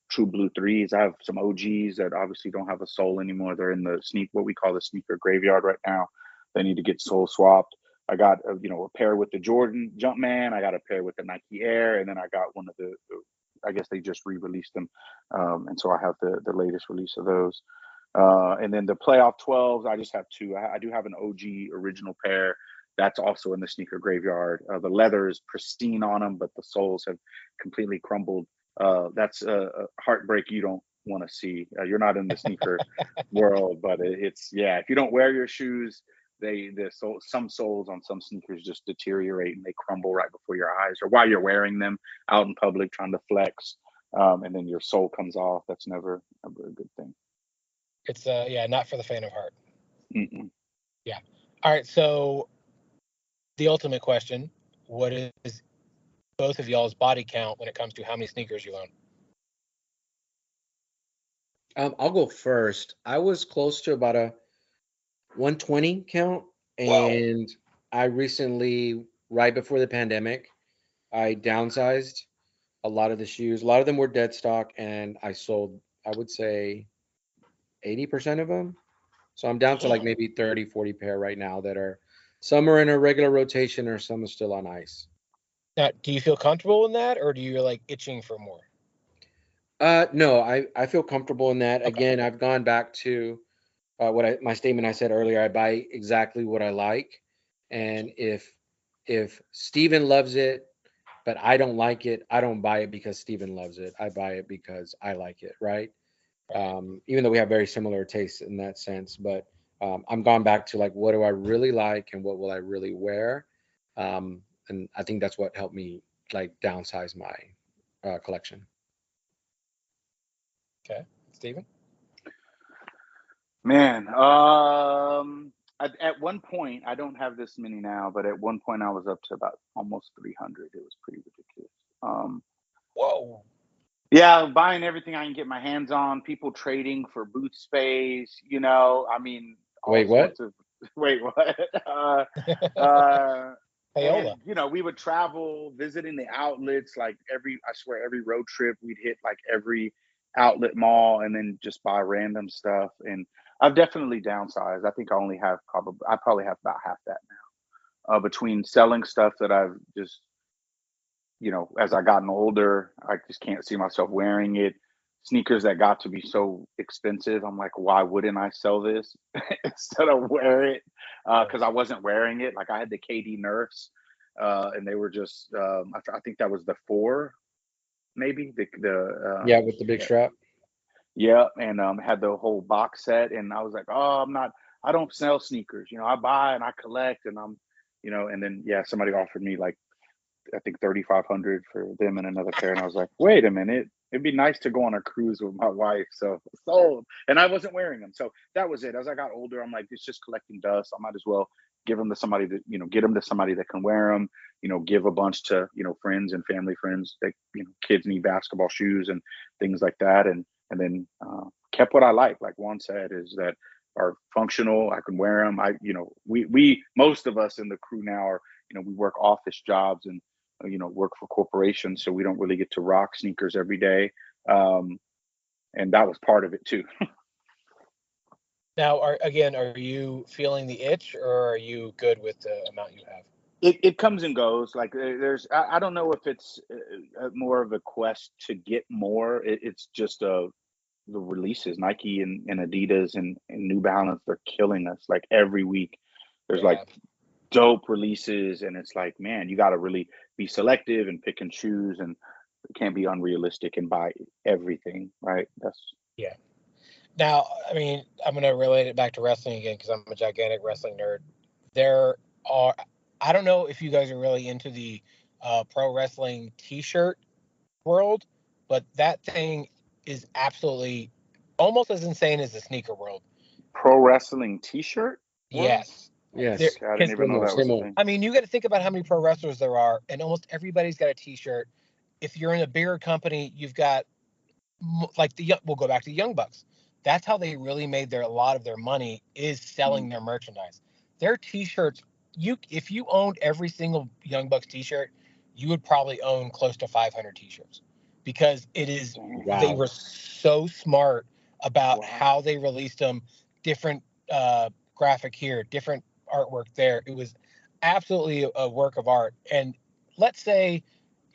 True Blue threes. I have some OGs that obviously don't have a soul anymore. They're in the what we call the sneaker graveyard right now. They need to get soul swapped. I got a pair with the Jordan Jumpman. I got a pair with the Nike Air, and then I got one of the I guess they just re-released them, and so I have the latest release of those. And then the playoff 12s, I just have two. I do have an OG original pair that's also in the sneaker graveyard. The leather is pristine on them, but the soles have completely crumbled. That's a heartbreak you don't want to see. You're not in the sneaker world, but it's yeah. If you don't wear your shoes, some soles on some sneakers just deteriorate and they crumble right before your eyes, or while you're wearing them out in public trying to flex, and then your sole comes off. That's never a good thing. It's not for the faint of heart. Mm-mm. Yeah. All right. So the ultimate question: what is both of y'all's body count when it comes to how many sneakers you own? I'll go first. I was close to about a 120 count, and I recently, right before the pandemic, I downsized a lot of the shoes. A lot of them were dead stock, and I sold, I would say, 80% of them. So I'm down to like maybe 30, 40 pair right now that are, some are in a regular rotation or some are still on ice. Now, do you feel comfortable in that, or do you like itching for more? No, I feel comfortable in that. Okay. Again, I've gone back to my statement I said earlier. I buy exactly what I like, and if Steven loves it, but I don't like it, I don't buy it because Steven loves it. I buy it because I like it, right? Even though we have very similar tastes in that sense, but I'm gone back to like, what do I really like and what will I really wear? And I think that's what helped me like downsize my collection. Okay, Steven? Man, at one point, I don't have this many now, but at one point I was up to about almost 300. It was pretty ridiculous. Whoa. Yeah, buying everything I can get my hands on, people trading for booth space, I mean, all Wait, what? sorts of, wait, what? uh, Payola. and, we would travel visiting the outlets, like I swear, every road trip, we'd hit like every outlet mall and then just buy random stuff. And I've definitely downsized. I think I probably have about half that now, between selling stuff that I've just, as I gotten older, I just can't see myself wearing it. Sneakers that got to be so expensive, I'm like, why wouldn't I sell this instead of wear it? Because I wasn't wearing it. Like I had the KD Nerfs, and they were just, I think that was the 4, maybe Yeah, with the big strap. yeah, and had the whole box set, and I was like, oh, I don't sell sneakers. I buy and I collect, and and then yeah, somebody offered me like I think 3,500 for them and another pair, and I was like, wait a minute, it'd be nice to go on a cruise with my wife. So sold, and I wasn't wearing them. So that was it. As I got older, I'm like, it's just collecting dust. I might as well give them to somebody that get them to somebody that can wear them. Give a bunch to friends and family friends that kids need basketball shoes and things like that, and then kept what I like Juan said, is that are functional. I can wear them. We most of us in the crew now are we work office jobs and work for corporations, so we don't really get to rock sneakers every day, and that was part of it too. Now, are you feeling the itch, or are you good with the amount you have? It comes and goes. Like I don't know if it's more of a quest to get more. It's just the releases. Nike and Adidas and New Balance, they're killing us. Like every week, there's like Yeah, dope releases, and it's like, man, you got to really be selective and pick and choose, and it can't be unrealistic and buy everything. Right? That's yeah. Now, I mean, I'm going to relate it back to wrestling again because I'm a gigantic wrestling nerd. There are, I don't know if you guys are really into the pro wrestling T-shirt world, but that thing is absolutely almost as insane as the sneaker world. pro wrestling T-shirt world. Yes, there Yes. Okay, I didn't because even Same know old, that was same a old. thing. I mean, you got to think about how many pro wrestlers there are, and almost everybody's got a T-shirt. If you're in a bigger company, you've got like we'll go back to the Young Bucks. That's how they really made a lot of their money is selling Mm, their merchandise. Their T-shirts, if you owned every single Young Bucks T-shirt, you would probably own close to 500 T-shirts because they damn. were Wow. so smart about how Wow. they released them, different graphic here, different artwork there. It was absolutely a work of art. And let's say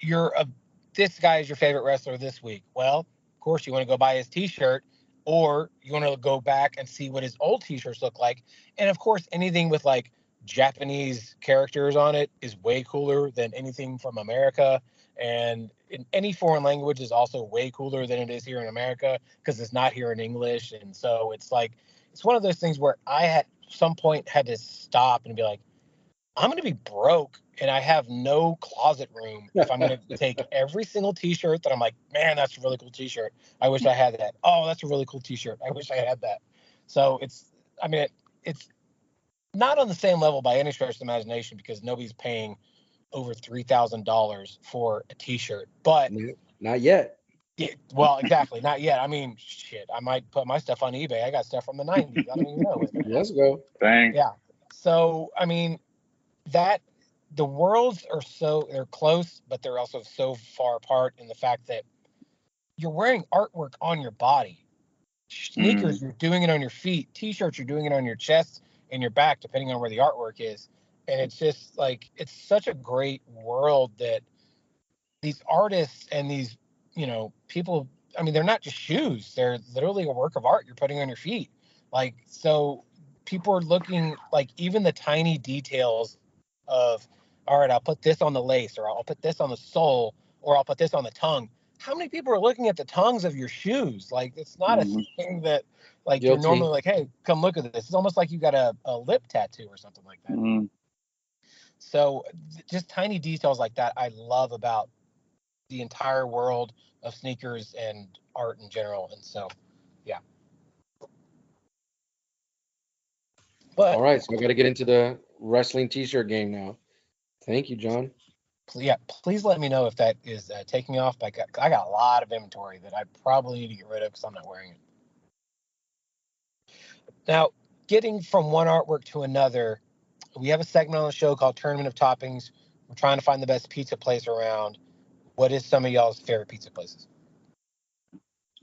you're a this guy is your favorite wrestler this week. Well, of course, you want to go buy his T-shirt, or you want to go back and see what his old T-shirts look like. And of course, anything with like Japanese characters on it is way cooler than anything from America. And in any foreign language is also way cooler than it is here in America because it's not here in English. And so it's like it's one of those things where I at some point had to stop and be like, I'm going to be broke and I have no closet room if I'm going to take every single t-shirt that I'm like, man, that's a really cool t-shirt. I wish I had that. Oh, that's a really cool t-shirt. I wish I had that. So I mean, it's not on the same level by any stretch of the imagination because nobody's paying over $3,000 for a t-shirt. But Not yet. well, exactly. Not yet. I mean, shit, I might put my stuff on eBay. I got stuff from the 90s. I don't even know what's going to Let's happen. go. Dang. Yeah. So, I mean, that the worlds are they're close, but they're also so far apart in the fact that you're wearing artwork on your body. Mm, Sneakers, you're doing it on your feet. T-shirts, you're doing it on your chest and your back, depending on where the artwork is. And it's just like it's such a great world that these artists and these, people, I mean, they're not just shoes, they're literally a work of art you're putting on your feet. Like, so people are looking like even the tiny details of, all right, I'll put this on the lace, or I'll put this on the sole, or I'll put this on the tongue. How many people are looking at the tongues of your shoes? Like, it's not a mhm, thing that, like, you're normally Guilty. like, hey, come look at this. It's almost like you got a lip tattoo or something like that. mm. So, just tiny details like that, I love about the entire world of sneakers and art in general. And so, yeah. But All right, so I got to get into the wrestling T-shirt game now. Thank you, John. yeah, please let me know if that is taking off. I got a lot of inventory that I probably need to get rid of because I'm not wearing it. Now, getting from one artwork to another, we have a segment on the show called Tournament of Toppings. We're trying to find the best pizza place around. What is some of y'all's favorite pizza places?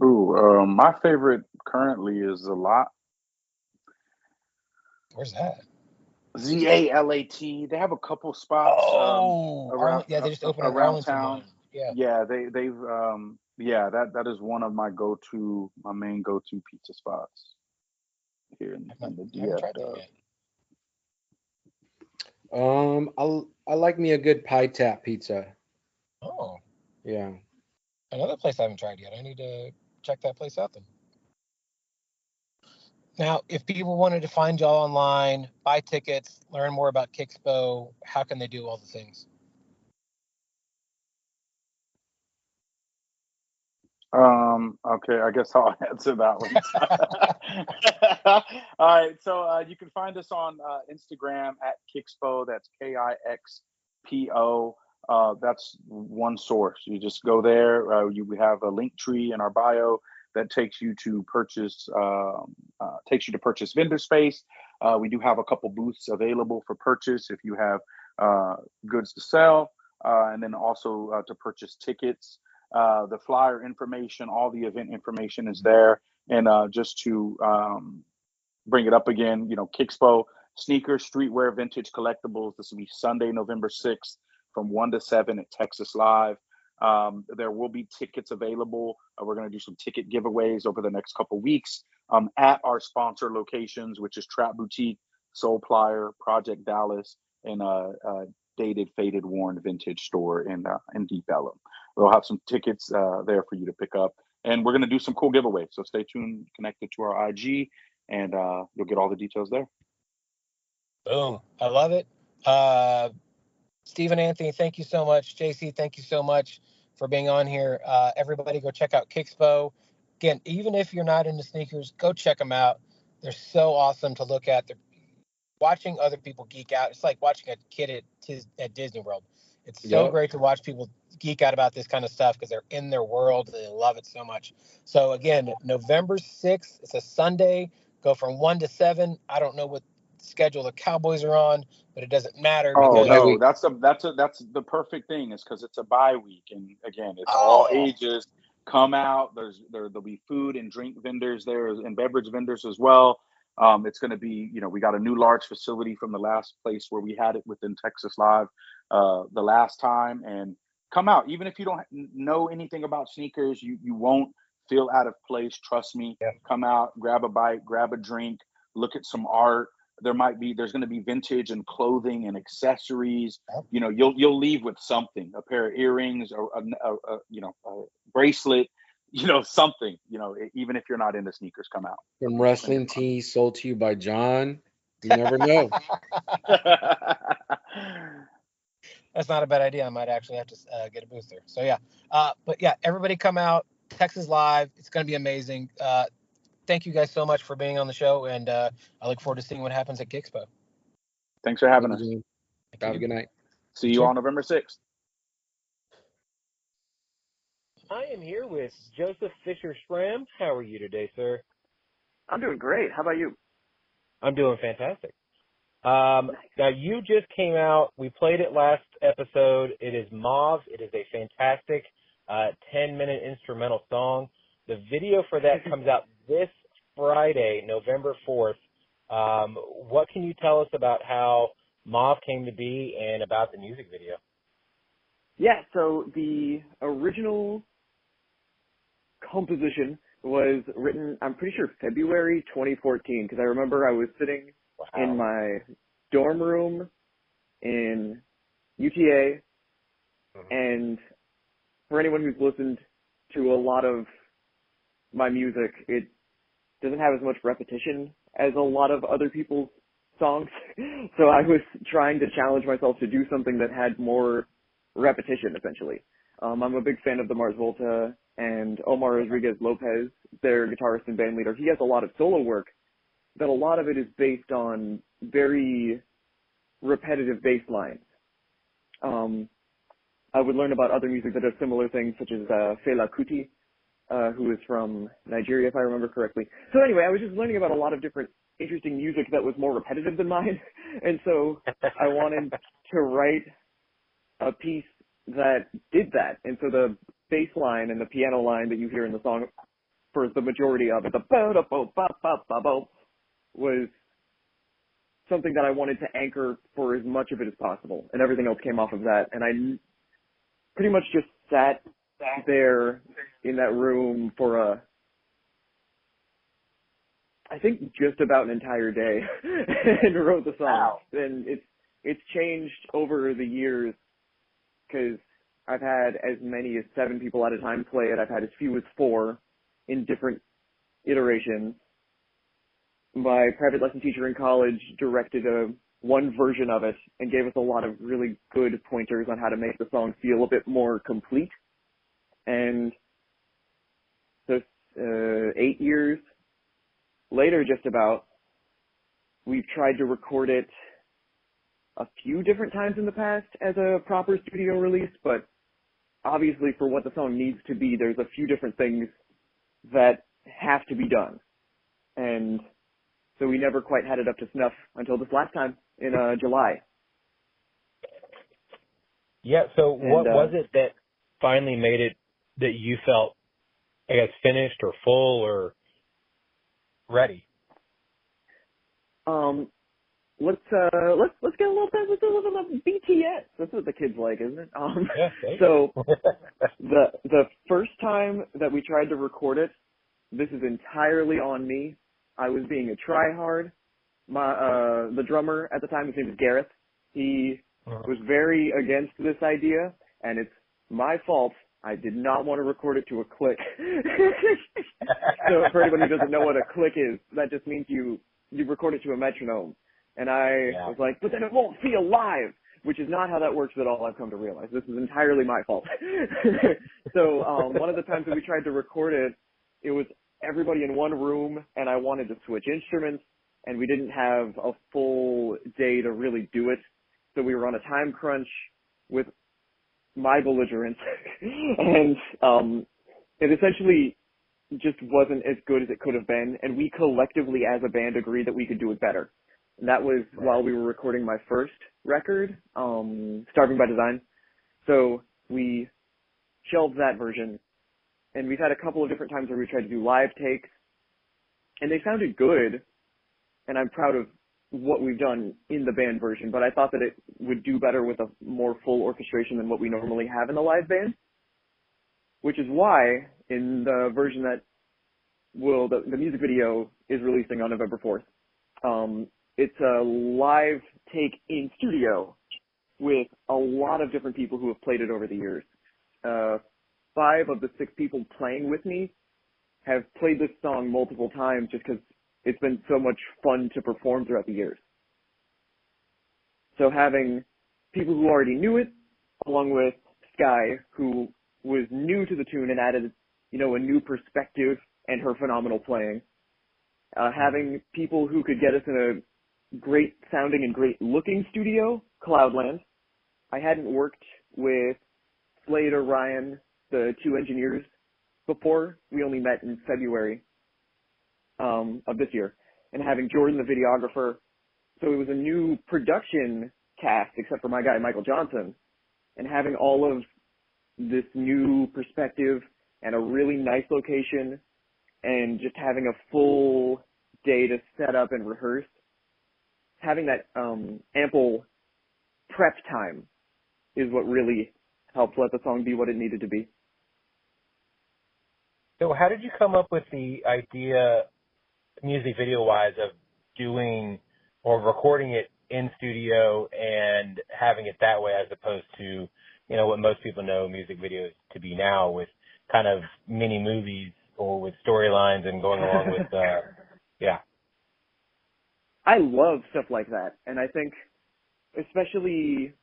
Ooh, my favorite currently is a lot. Where's that? ZALAT. They have a couple spots Oh, around yeah, they just opened an around Arlington town. one. Yeah, Yeah, they've yeah, that is one of my main go-to pizza spots here in the I haven't DF tried that Dub. yet. I like me a good pie tap pizza. Oh, Yeah. another place I haven't tried yet. I need to check that place out then. Now, if people wanted to find y'all online, buy tickets, learn more about Kixpo, how can they do all the things? Okay, I guess I'll answer that one. All right, so you can find us on Instagram at Kixpo. That's Kixpo. That's one source. You just go there. We have a link tree in our bio that takes you to purchase vendor space. We do have a couple booths available for purchase if you have goods to sell, and then also to purchase tickets. The flyer information, all the event information is there. And just to bring it up again. Kixpo, sneakers, streetwear, vintage collectibles. This will be Sunday, November 6th from 1 to 7 at Texas Live. There will be tickets available. We're going to do some ticket giveaways over the next couple weeks at our sponsor locations, which is Trap Boutique, Soul Plier, Project Dallas, and Dated, Faded, Worn Vintage store in Deep Ellum. We'll have some tickets there for you to pick up. And we're going to do some cool giveaways. So stay tuned, connected to our IG, and you'll get all the details there. Boom. I love it. Stephen Anthony, thank you so much. JC, thank you so much for being on here. Everybody go check out Kixpo. Again, even if you're not into sneakers, go check them out. They're so awesome to look at. They're watching other people geek out. It's like watching a kid at Disney World. It's so great to watch people geek out about this kind of stuff because they're in their world. They love it so much. So again, November 6th, it's a Sunday. Go from 1 to 7. I don't know what schedule the Cowboys are on, but it doesn't matter. Oh because no, that's the perfect thing, is because it's a bye week, and again, it's all ages. Come out. There'll be food and drink vendors there, and beverage vendors as well. It's going to be, we got a new large facility from the last place where we had it within Texas Live the last time. And come out. Even if you don't know anything about sneakers, you won't feel out of place. Trust me. Yeah. Come out, grab a bite, grab a drink, look at some art. There's going to be vintage and clothing and accessories. You'll leave with something, a pair of earrings or a bracelet. Something, even if you're not into sneakers, come out. From wrestling tees sold to you by John. You never know. That's not a bad idea. I might actually have to get a booth there. So yeah, but yeah, everybody come out. Texas Live. It's going to be amazing. Thank you guys so much for being on the show, and I look forward to seeing what happens at Kixpo. Thanks for having us. Have a good night. See you on November 6th. I am here with Joseph Fisher-Schramm. How are you today, sir? I'm doing great. How about you? I'm doing fantastic. Now, you just came out. We played it last episode. It is Mauve. It is a fantastic 10-minute instrumental song. The video for that comes out this Friday, November 4th. What can you tell us about how Mauve came to be and about the music video? Yeah, so the original composition was written, I'm pretty sure, February 2014, because I remember I was sitting in my dorm room in UTA, and for anyone who's listened to a lot of my music, it doesn't have as much repetition as a lot of other people's songs, so I was trying to challenge myself to do something that had more repetition, essentially. I'm a big fan of the Mars Volta and Omar Rodriguez Lopez, their guitarist and band leader. He has a lot of solo work, but a lot of it is based on very repetitive bass lines. I would learn about other music that does similar things, such as Fela Kuti, who is from Nigeria, if I remember correctly. So anyway, I was just learning about a lot of different interesting music that was more repetitive than mine, and so I wanted to write a piece that did that. And so the bass line and the piano line that you hear in the song for the majority of it, the ba-da-bo-ba-ba-ba-bo, was something that I wanted to anchor for as much of it as possible, and everything else came off of that. And I pretty much just sat there in that room for I think just about an entire day and wrote the song. Wow. And it's changed over the years, because I've had as many as 7 people at a time play it. I've had as few as 4 in different iterations. My private lesson teacher in college directed one version of it and gave us a lot of really good pointers on how to make the song feel a bit more complete. And so 8 years later, just about, we've tried to record it a few different times in the past as a proper studio release, but obviously for what the song needs to be, there's a few different things that have to be done. And so we never quite had it up to snuff until this last time in July. Yeah, so what was it that finally made it that you felt, I guess, finished or full or ready? let's get a little bit of BTS. That's what the kids like, isn't it? Yeah, so the first time that we tried to record it, this is entirely on me. I was being a tryhard. The drummer at the time, his name was Gareth. He was very against this idea, and it's my fault. I did not want to record it to a click. So for anybody who doesn't know what a click is, that just means you record it to a metronome. And I was like, but then it won't feel live, which is not how that works at all. I've come to realize this is entirely my fault. So one of the times that we tried to record it, it was everybody in one room, and I wanted to switch instruments, and we didn't have a full day to really do it. So we were on a time crunch with my belligerence, and it essentially just wasn't as good as it could have been, and we collectively as a band agreed that we could do it better. And that was while we were recording my first record, Starving by Design. So we shelved that version, and we've had a couple of different times where we tried to do live takes, and they sounded good, and I'm proud of what we've done in the band version, but I thought that it would do better with a more full orchestration than what we normally have in the live band, which is why in the version that the music video is releasing on November 4th. It's a live take in studio with a lot of different people who have played it over the years. 5 of the 6 people playing with me have played this song multiple times just because it's been so much fun to perform throughout the years. So having people who already knew it, along with Sky, who was new to the tune and added, a new perspective and her phenomenal playing. Having people who could get us in a great sounding and great looking studio, Cloudland. I hadn't worked with Slade or Ryan, the 2 engineers, before. We only met in February of this year, and having Jordan, the videographer. So it was a new production cast, except for my guy, Michael Johnson, and having all of this new perspective and a really nice location and just having a full day to set up and rehearse, having that ample prep time is what really helped let the song be what it needed to be. So how did you come up with the idea, music video-wise, of doing or recording it in studio and having it that way as opposed to, what most people know music videos to be now with kind of mini movies or with storylines and going along with, I love stuff like that. And I think especially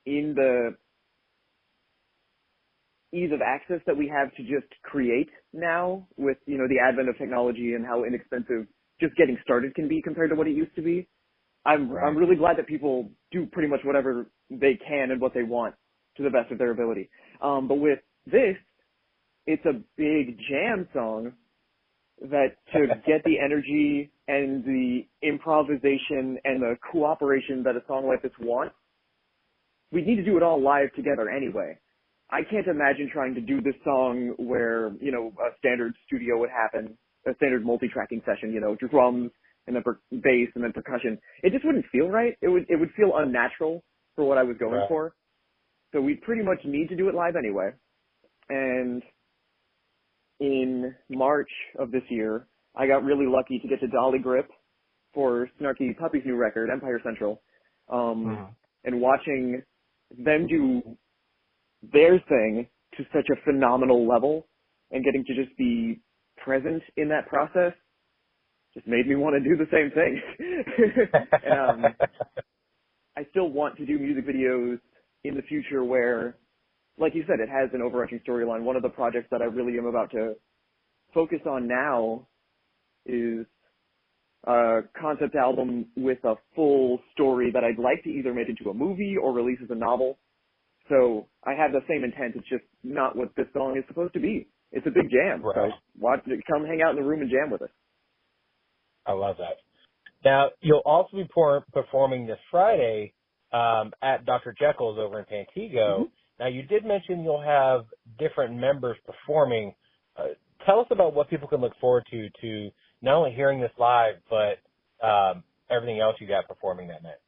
in the ease of access that we have to just create now with, the advent of technology and how inexpensive just getting started can be compared to what it used to be. I'm really glad that people do pretty much whatever they can and what they want to the best of their ability. But with this, it's a big jam song that to get the energy and the improvisation and the cooperation that a song like this wants, we need to do it all live together anyway. I can't imagine trying to do this song where, a standard studio would happen, a standard multi-tracking session, drums and then bass and then percussion. It just wouldn't feel right. It would feel unnatural for what I was going for. So we pretty much need to do it live anyway. And in March of this year, I got really lucky to get to Dolly Grip for Snarky Puppy's new record, Empire Central, and watching them do their thing to such a phenomenal level and getting to just be present in that process just made me want to do the same thing. I still want to do music videos in the future where, like you said, it has an overarching storyline. One of the projects that I really am about to focus on now is a concept album with a full story that I'd like to either make into a movie or release as a novel. So I have the same intent. It's just not what this song is supposed to be. It's a big jam. Right. So come hang out in the room and jam with us. I love that. Now, you'll also be performing this Friday at Dr. Jekyll's over in Pantego. Mm-hmm. Now, you did mention you'll have different members performing. Tell us about what people can look forward to not only hearing this live, but everything else you got performing that night.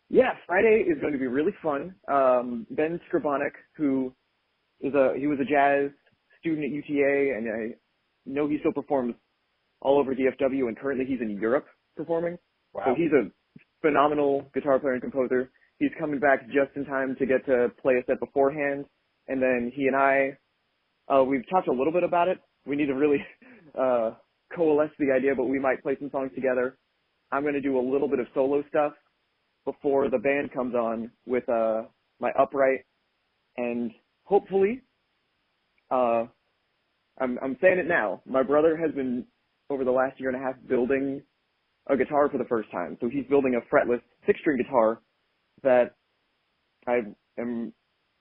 Yeah, Friday is going to be really fun. Ben Scribonic, who he was a jazz student at UTA, and I know he still performs all over DFW, and currently he's in Europe performing. Wow. So he's a phenomenal guitar player and composer. He's coming back just in time to get to play a set beforehand, and then he and I, we've talked a little bit about it. We need to really coalesce the idea, but we might play some songs together. I'm going to do a little bit of solo stuff before the band comes on with my upright, and hopefully, I'm saying it now, my brother has been, over the last year and a half, building a guitar for the first time. So he's building a fretless 6-string guitar that I am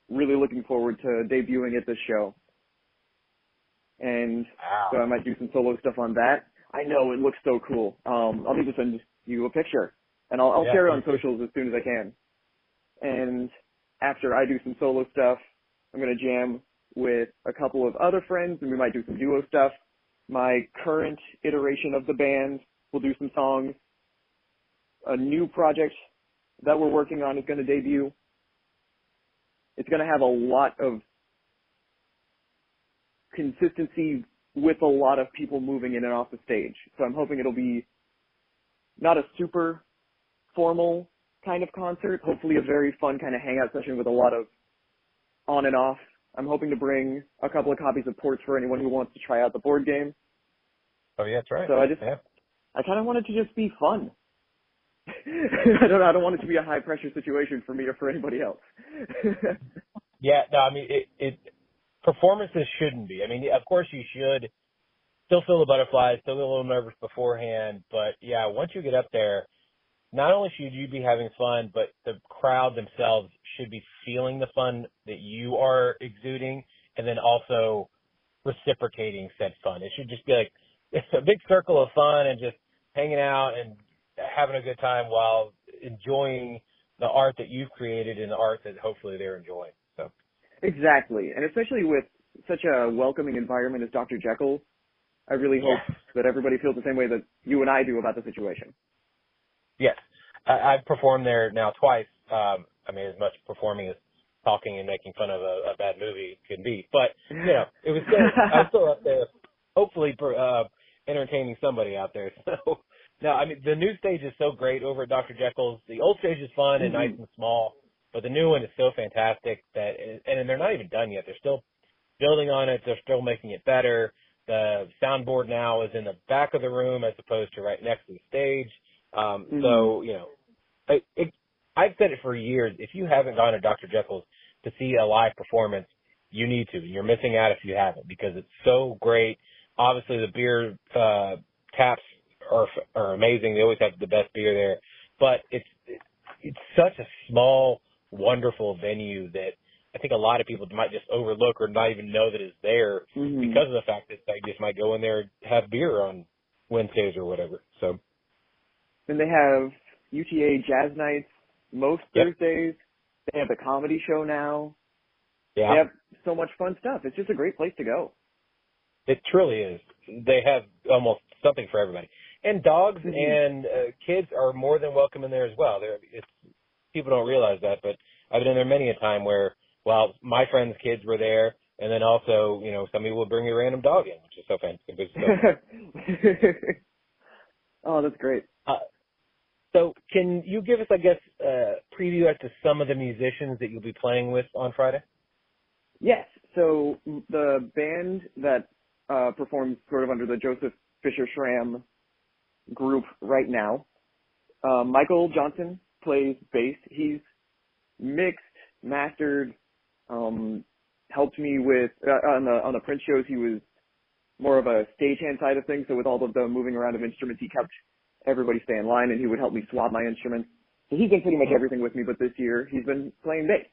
really looking forward to debuting at this show. And so I might do some solo stuff on that. I know, it looks so cool. I'll need to send you a picture, and I'll share it on socials as soon as I can. And after I do some solo stuff, I'm going to jam with a couple of other friends, and we might do some duo stuff. My current iteration of the band will do some songs. A new project that we're working on is going to debut. It's going to have a lot of consistency with a lot of people moving in and off the stage. So I'm hoping it'll be not a super formal kind of concert, hopefully a very fun kind of hangout session with a lot of on and off. I'm hoping to bring a couple of copies of ports for anyone who wants to try out the board game. Oh, yeah, that's right. So I kind of want it to just be fun. I don't want it to be a high pressure situation for me or for anybody else. Yeah, no, I mean, it performances shouldn't be. I mean, of course you should still feel the butterflies, still get a little nervous beforehand, but yeah, once you get up there, not only should you be having fun, but the crowd themselves should be feeling the fun that you are exuding, and then also reciprocating said fun. It should just be like a big circle of fun and just hanging out and having a good time while enjoying the art that you've created and the art that hopefully they're enjoying. So exactly, and especially with such a welcoming environment as Dr. Jeckyll, I really hope that everybody feels the same way that you and I do about the situation. Yes. I've performed there now twice. I mean, as much performing as talking and making fun of a bad movie can be. But, you know, it was still, I was still up there, hopefully entertaining somebody out there. So, no, I mean, the new stage is so great over at Dr. Jekyll's. The old stage is fun and nice and small, but the new one is so fantastic that, and they're not even done yet. They're still building on it. They're still making it better. The soundboard now is in the back of the room as opposed to right next to the stage. So, you know, I've said it for years. If you haven't gone to Dr. Jekyll's to see a live performance, you need to. You're missing out if you haven't because it's so great. Obviously, the beer taps are amazing. They always have the best beer there. But it's such a small, wonderful venue that I think a lot of people might just overlook or not even know that it's there because of the fact that they just might go in there and have beer on Wednesdays or whatever. So. Then they have UTA Jazz Nights most Thursdays. They have the comedy show now. Yeah. They have so much fun stuff. It's just a great place to go. It truly is. They have almost something for everybody. And dogs and kids are more than welcome in there as well. People don't realize that, but I've been in there many a time where, well, my friends' kids were there, and then also, you know, some people will bring a random dog in, which is so fantastic. Oh, that's great. So can you give us, I guess, a preview as to some of the musicians that you'll be playing with on Friday? Yes. So the band that performs sort of under the Joseph Fisher-Schramm group right now, Michael Johnson plays bass. He's mixed, mastered, helped me with, on the Prince shows, he was more of a stagehand side of things. So with all of the moving around of instruments, he kept everybody stay in line, and he would help me swap my instruments. So he's been pretty much everything with me, but this year he's been playing bass.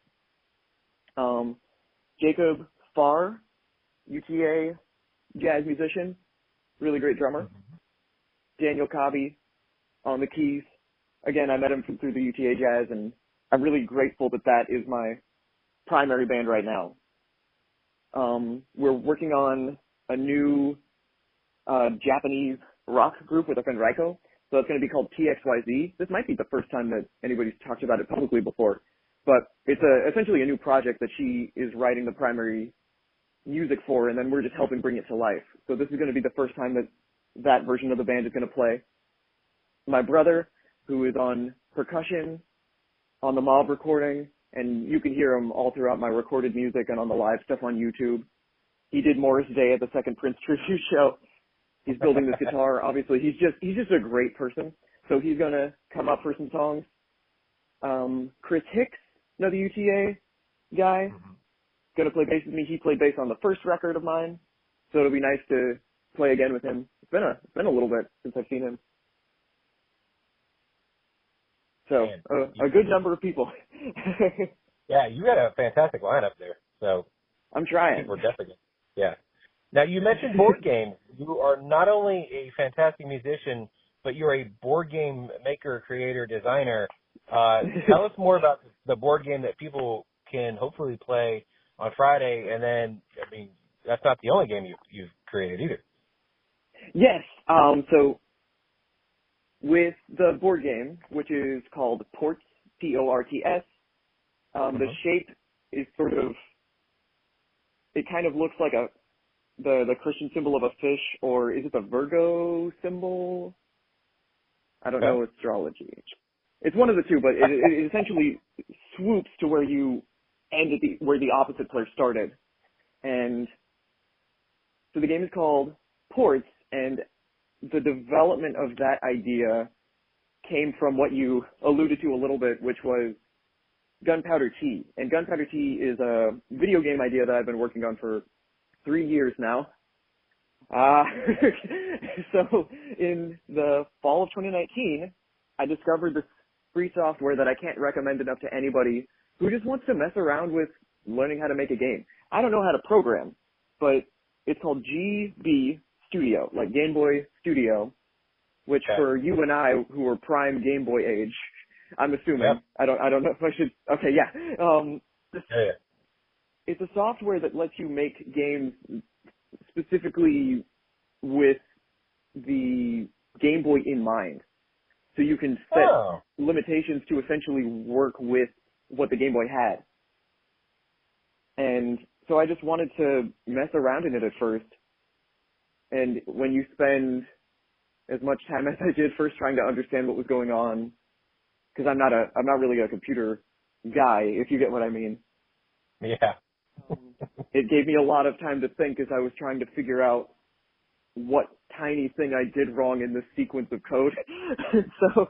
Jacob Farr, UTA jazz musician, really great drummer. Daniel Cobby on the keys. Again, I met him through the UTA Jazz, and I'm really grateful that is my primary band right now. We're working on a new Japanese rock group with our friend Raiko. So it's going to be called TXYZ. This might be the first time that anybody's talked about it publicly before, but it's essentially a new project that she is writing the primary music for, and then we're just helping bring it to life. So this is going to be the first time that that version of the band is going to play. My brother, who is on percussion on the Mauve recording, and you can hear him all throughout my recorded music and on the live stuff on YouTube. He did Morris Day at the second Prince tribute show. He's building this guitar. Obviously, he's just a great person. So he's gonna come up for some songs. Chris Hicks, another UTA guy, gonna play bass with me. He played bass on the first record of mine, so it'll be nice to play again with him. It's been a little bit since I've seen him. So a good number of people. Yeah, you got a fantastic lineup there. So I'm I trying. think we're definitely. Yeah. Now, you mentioned board games. You are not only a fantastic musician, but you're a board game maker, creator, designer. Tell us more about the board game that people can hopefully play on Friday. And then, I mean, that's not the only game you've created either. Yes. So with the board game, which is called Ports, Ports, the shape is sort of, it kind of looks like the Christian symbol of a fish, or is it the Virgo symbol? I don't know astrology. It's one of the two, but it essentially swoops to where you end at where the opposite player started. And so the game is called Ports, and the development of that idea came from what you alluded to a little bit, which was Gunpowder Tea. And Gunpowder Tea is a video game idea that I've been working on for 3 years now. So in the fall of 2019, I discovered this free software that I can't recommend enough to anybody who just wants to mess around with learning how to make a game. I don't know how to program, but it's called GB Studio, like Game Boy Studio, which for you and I, who are prime Game Boy age, I'm assuming. Yep. I don't know if I should. Okay, yeah. It's a software that lets you make games specifically with the Game Boy in mind. So you can set limitations to essentially work with what the Game Boy had. And so I just wanted to mess around in it at first. And when you spend as much time as I did first trying to understand what was going on, because I'm not really a computer guy, if you get what I mean. Yeah. It gave me a lot of time to think as I was trying to figure out what tiny thing I did wrong in this sequence of code. So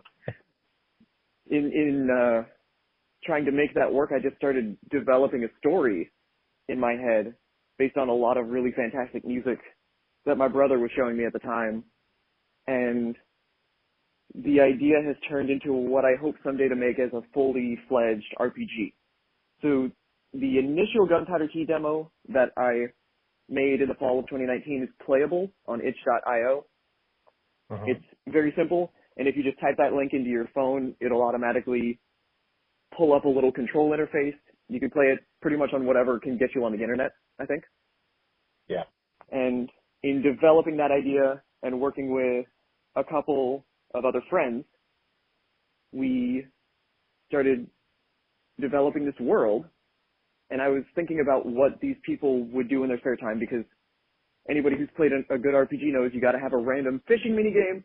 in trying to make that work, I just started developing a story in my head based on a lot of really fantastic music that my brother was showing me at the time. And the idea has turned into what I hope someday to make as a fully fledged RPG. So the initial Gunpowder Tea demo that I made in the fall of 2019 is playable on itch.io. It's very simple, and if you just type that link into your phone, it'll automatically pull up a little control interface. You can play it pretty much on whatever can get you on the internet, I think. Yeah. And in developing that idea and working with a couple of other friends, we started developing this world. And I was thinking about what these people would do in their spare time, because anybody who's played a good RPG knows you got to have a random fishing minigame.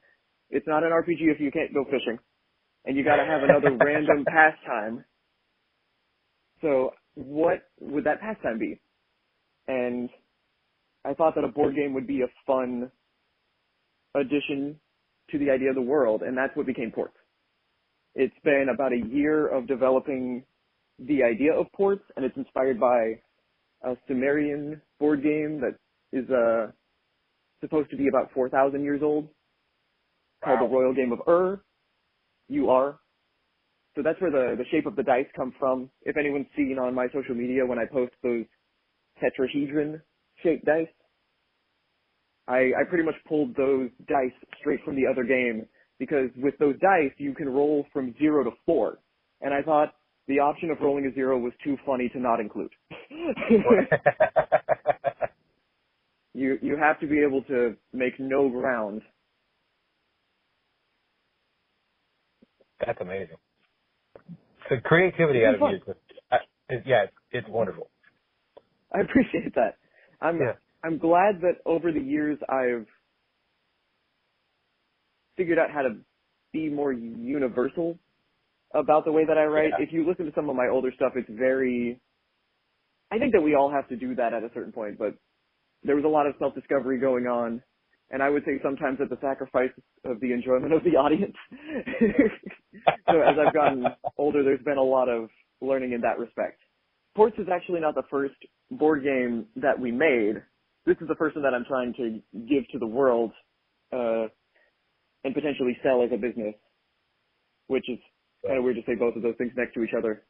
It's not an RPG if you can't go fishing. And you got to have another random pastime. So what would that pastime be? And I thought that a board game would be a fun addition to the idea of the world, and that's what became Ports. It's been about a year of developing the idea of Ports, and it's inspired by a Sumerian board game that is supposed to be about 4,000 years old, called the Royal Game of Ur. So that's where the shape of the dice come from. If anyone's seen on my social media when I post those tetrahedron-shaped dice, I pretty much pulled those dice straight from the other game, because with those dice, you can roll from 0 to 4. And I thought the option of rolling a 0 was too funny to not include. You have to be able to make no ground That's amazing. The creativity out of you, it's wonderful. I appreciate that. I'm glad that over the years I've figured out how to be more universal about the way that I write. Yeah. If you listen to some of my older stuff, it's very, I think that we all have to do that at a certain point, but there was a lot of self-discovery going on, and I would say sometimes at the sacrifice of the enjoyment of the audience. So as I've gotten older, there's been a lot of learning in that respect. Ports is actually not the first board game that we made. This is the first one that I'm trying to give to the world and potentially sell as a business, which is kind of weird to say both of those things next to each other,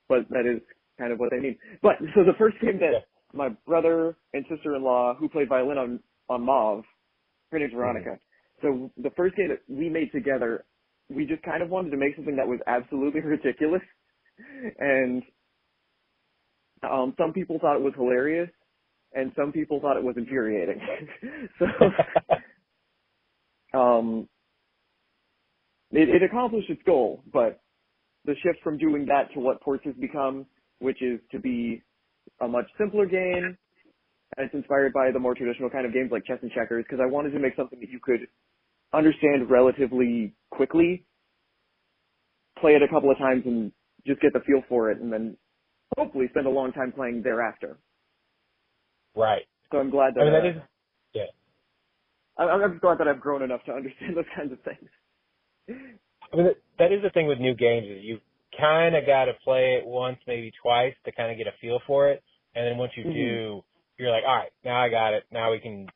but that is kind of what they mean. But so the first game that my brother and sister-in-law, who played violin on Mauve, her name's Veronica. So the first game that we made together, we just kind of wanted to make something that was absolutely ridiculous, and some people thought it was hilarious, and some people thought it was infuriating. So it accomplished its goal, but the shift from doing that to what Ports has become, which is to be a much simpler game, and it's inspired by the more traditional kind of games like chess and checkers, because I wanted to make something that you could understand relatively quickly, play it a couple of times and just get the feel for it, and then hopefully spend a long time playing thereafter. Right. So I'm glad that, I'm just glad that I've grown enough to understand those kinds of things. I mean, that is the thing with new games, is you kind of got to play it once, maybe twice, to kind of get a feel for it. And then once you do, you're like, all right, now I got it. Now we can,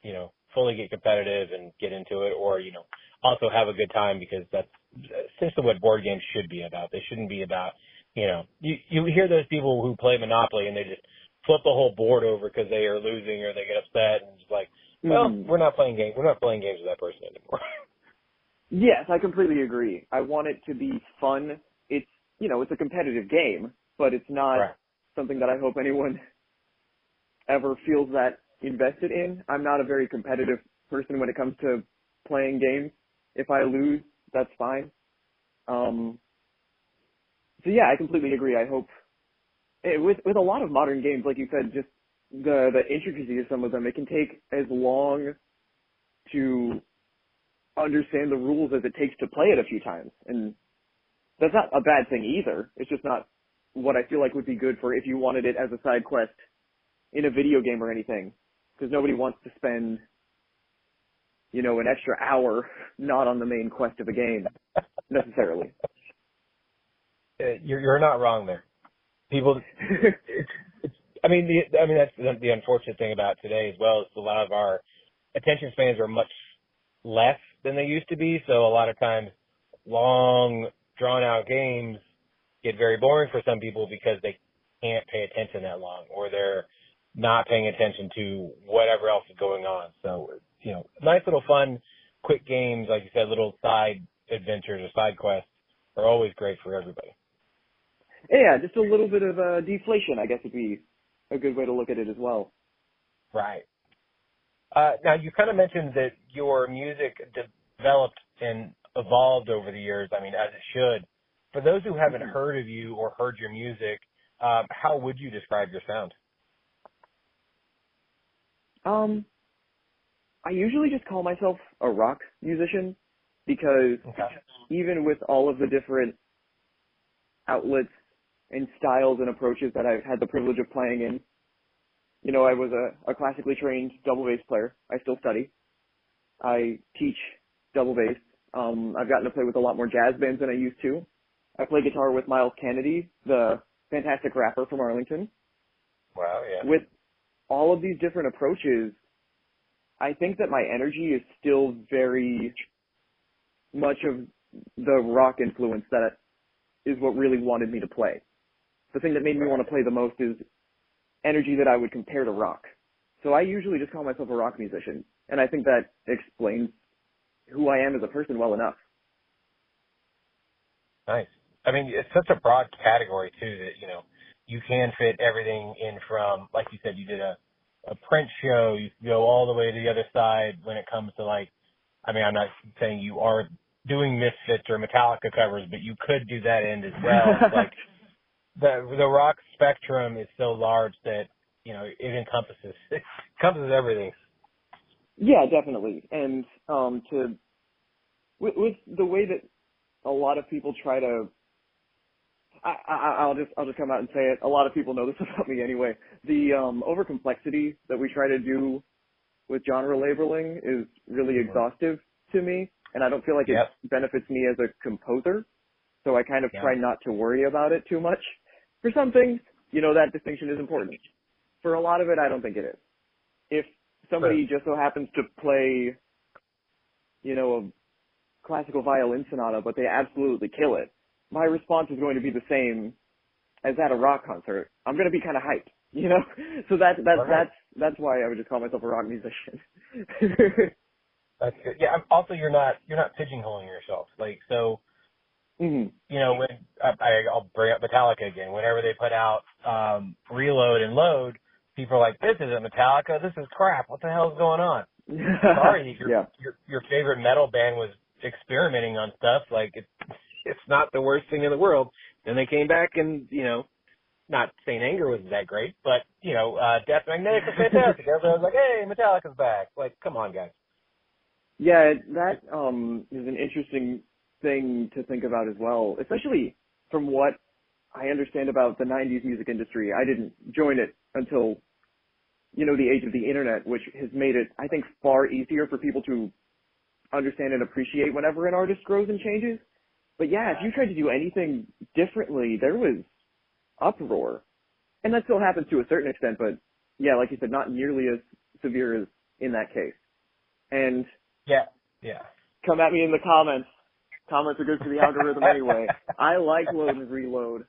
fully get competitive and get into it, or, also have a good time, because that's essentially what board games should be about. They shouldn't be about, you hear those people who play Monopoly and they just flip the whole board over because they are losing or they get upset, and it's like, well, we're not playing games. We're not playing games with that person anymore. Yes, I completely agree. I want it to be fun. It's, it's a competitive game, but it's not something that I hope anyone ever feels that invested in. I'm not a very competitive person when it comes to playing games. If I lose, that's fine. So yeah, I completely agree. I hope with a lot of modern games, like you said, just the intricacy of some of them, it can take as long to understand the rules as it takes to play it a few times. And that's not a bad thing either. It's just not what I feel like would be good for if you wanted it as a side quest in a video game or anything. Because nobody wants to spend, an extra hour not on the main quest of a game, necessarily. You're not wrong there. People, that's the unfortunate thing about today as well, is a lot of our attention spans are much less than they used to be. So a lot of times long, drawn out games get very boring for some people because they can't pay attention that long, or they're not paying attention to whatever else is going on. So, nice little fun, quick games, like you said, little side adventures or side quests are always great for everybody. Yeah, just a little bit of deflation, I guess, would be a good way to look at it as well. Right. Now, you kind of mentioned that your music developed and evolved over the years, as it should. For those who haven't heard of you or heard your music, how would you describe your sound? I usually just call myself a rock musician, because even with all of the different outlets and styles and approaches that I've had the privilege of playing in, I was a classically trained double bass player. I still study. I teach double bass. I've gotten to play with a lot more jazz bands than I used to. I play guitar with Miles Kennedy, the fantastic rapper from Arlington. Wow, yeah. With all of these different approaches, I think that my energy is still very much of the rock influence that is what really wanted me to play. The thing that made me want to play the most is energy that I would compare to rock. So I usually just call myself a rock musician, and I think that explains who I am as a person well enough. Nice. It's such a broad category, too, that, you can fit everything in from, like you said, you did a print show, you go all the way to the other side when it comes to, I'm not saying you are doing Misfits or Metallica covers, but you could do that end as well. It's like the rock spectrum is so large that, you know, it encompasses everything. Yeah, definitely. And with the way that a lot of people try to, I'll just come out and say it. A lot of people know this about me anyway. The over complexity that we try to do with genre labeling is really exhaustive to me, and I don't feel like it benefits me as a composer. So I kind of try not to worry about it too much. For some things, you know, that distinction is important. For a lot of it, I don't think it is. If somebody just so happens to play, you know, a classical violin sonata, but they absolutely kill it, my response is going to be the same as at a rock concert. I'm going to be kind of hyped, you know? So that's why I would just call myself a rock musician. That's good. Yeah. Also, you're not pigeonholing yourself. Like, so, you know, when I'll bring up Metallica again, whenever they put out Reload and Load, people are like, this isn't Metallica. This is crap. What the hell is going on? Sorry, your favorite metal band was experimenting on stuff. Like, it's not the worst thing in the world. Then they came back and, you know, not saying Anger was that great, but, you know, Death Magnetic was fantastic. Everyone was like, hey, Metallica's back. Like, come on, guys. Yeah, that is an interesting thing to think about as well, especially from what I understand about the 90s music industry. I didn't join it until, you know, the age of the internet, which has made it, I think, far easier for people to understand and appreciate whenever an artist grows and changes. But yeah, if you tried to do anything differently, there was uproar. And that still happens to a certain extent, but yeah, like you said, not nearly as severe as in that case. And come at me in the comments. Comments are good for the algorithm anyway. I like Load and Reload.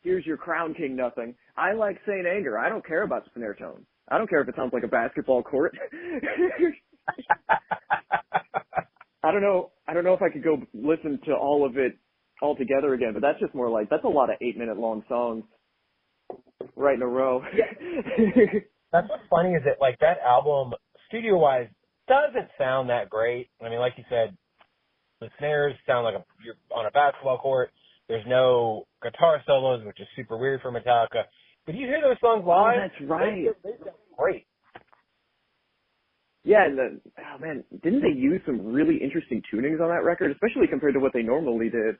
Here's your Crown King nothing. I like Saint Anger. I don't care about the snare tone. I don't care if it sounds like a basketball court. I don't know if I could go listen to all of it all together again, but that's just more like, that's a lot of 8-minute long songs right in a row. That's what's funny is that, like, that album, studio-wise, doesn't sound that great. I mean, like you said, the snares sound like you're on a basketball court. There's no guitar solos, which is super weird for Metallica. But you hear those songs live. Oh, that's right. They sound great. Yeah, and oh man, didn't they use some really interesting tunings on that record, especially compared to what they normally did?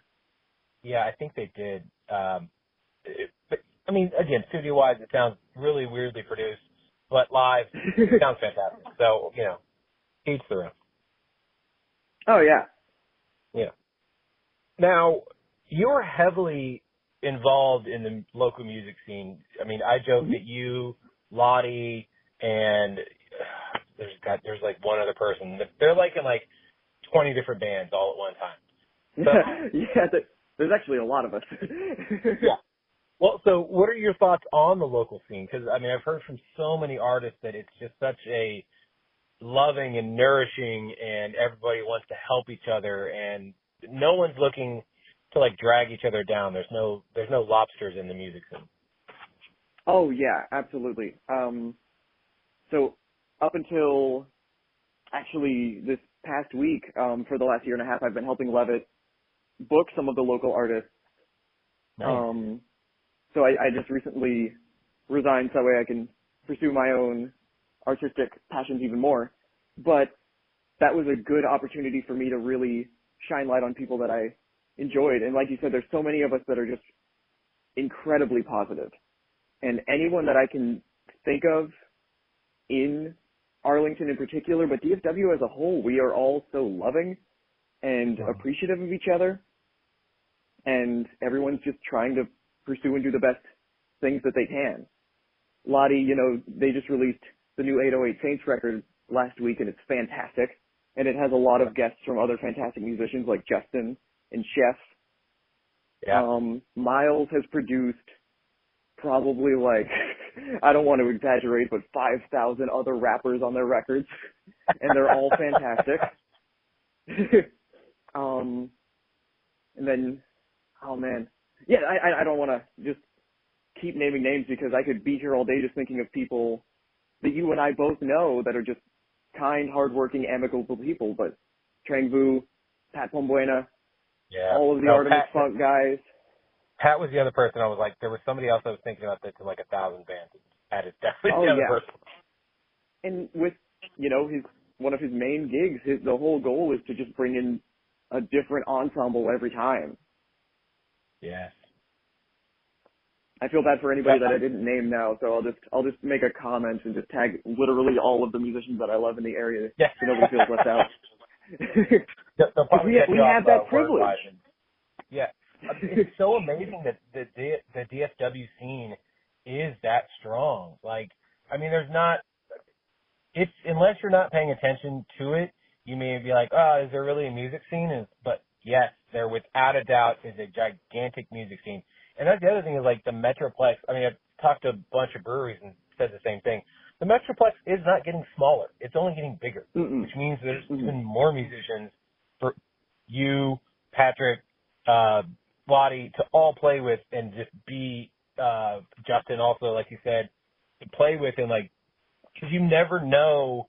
Yeah, I think they did. But I mean, again, studio-wise, it sounds really weirdly produced, but live, it sounds fantastic. So, you know, each their own. Oh, yeah. Yeah. Now, you're heavily involved in the local music scene. I mean, I joke that you, Lottie, and there's like one other person. They're like in like 20 different bands all at one time. So, yeah, there's actually a lot of us. Yeah. Well, so what are your thoughts on the local scene? Because, I mean, I've heard from so many artists that it's just such a loving and nourishing, and everybody wants to help each other, and no one's looking to, like, drag each other down. There's no lobsters in the music scene. Oh, yeah, absolutely. So up until actually this past week, for the last year and a half, I've been helping Levitt book some of the local artists. Nice. So I just recently resigned so that way I can pursue my own artistic passions even more. But that was a good opportunity for me to really shine light on people that I enjoyed. And like you said, there's so many of us that are just incredibly positive. And anyone that I can think of in Arlington in particular, but DFW as a whole, we are all so loving and appreciative of each other. And everyone's just trying to pursue and do the best things that they can. Lottie, you know, they just released the new 808 Saints record last week, and it's fantastic. And it has a lot of guests from other fantastic musicians like Justin and Chef. Yeah. Miles has produced probably like, I don't want to exaggerate, but 5,000 other rappers on their records, and they're all fantastic. And then, oh man. Yeah, I don't want to just keep naming names because I could be here all day just thinking of people that you and I both know that are just kind, hardworking, amicable people. But Trang Vu, Pat Pombuena, Yeah. all of the No, Artemis Funk guys. Pat was the other person I was like, there was somebody else I was thinking about that to like 1,000 bands. That is definitely Oh the other yeah. person. And with, one of his main gigs, the whole goal is to just bring in a different ensemble every time. Yes. I feel bad for anybody that I didn't name now, so I'll just make a comment and just tag literally all of the musicians that I love in the area, Yeah. so nobody feels left out. They'll probably we cut you have off, that word privilege. vibing. Yeah. It's so amazing that the DFW scene is that strong. Like, I mean, it's unless you're not paying attention to it, you may be like, oh, is there really a music scene? But yes, there without a doubt is a gigantic music scene. And that's the other thing is like the Metroplex. I mean, I've talked to a bunch of breweries and said the same thing. The Metroplex is not getting smaller. It's only getting bigger, which means there's even more musicians for you, Patrick, Lottie to all play with and just be, Justin also, like you said, to play with and like, cause you never know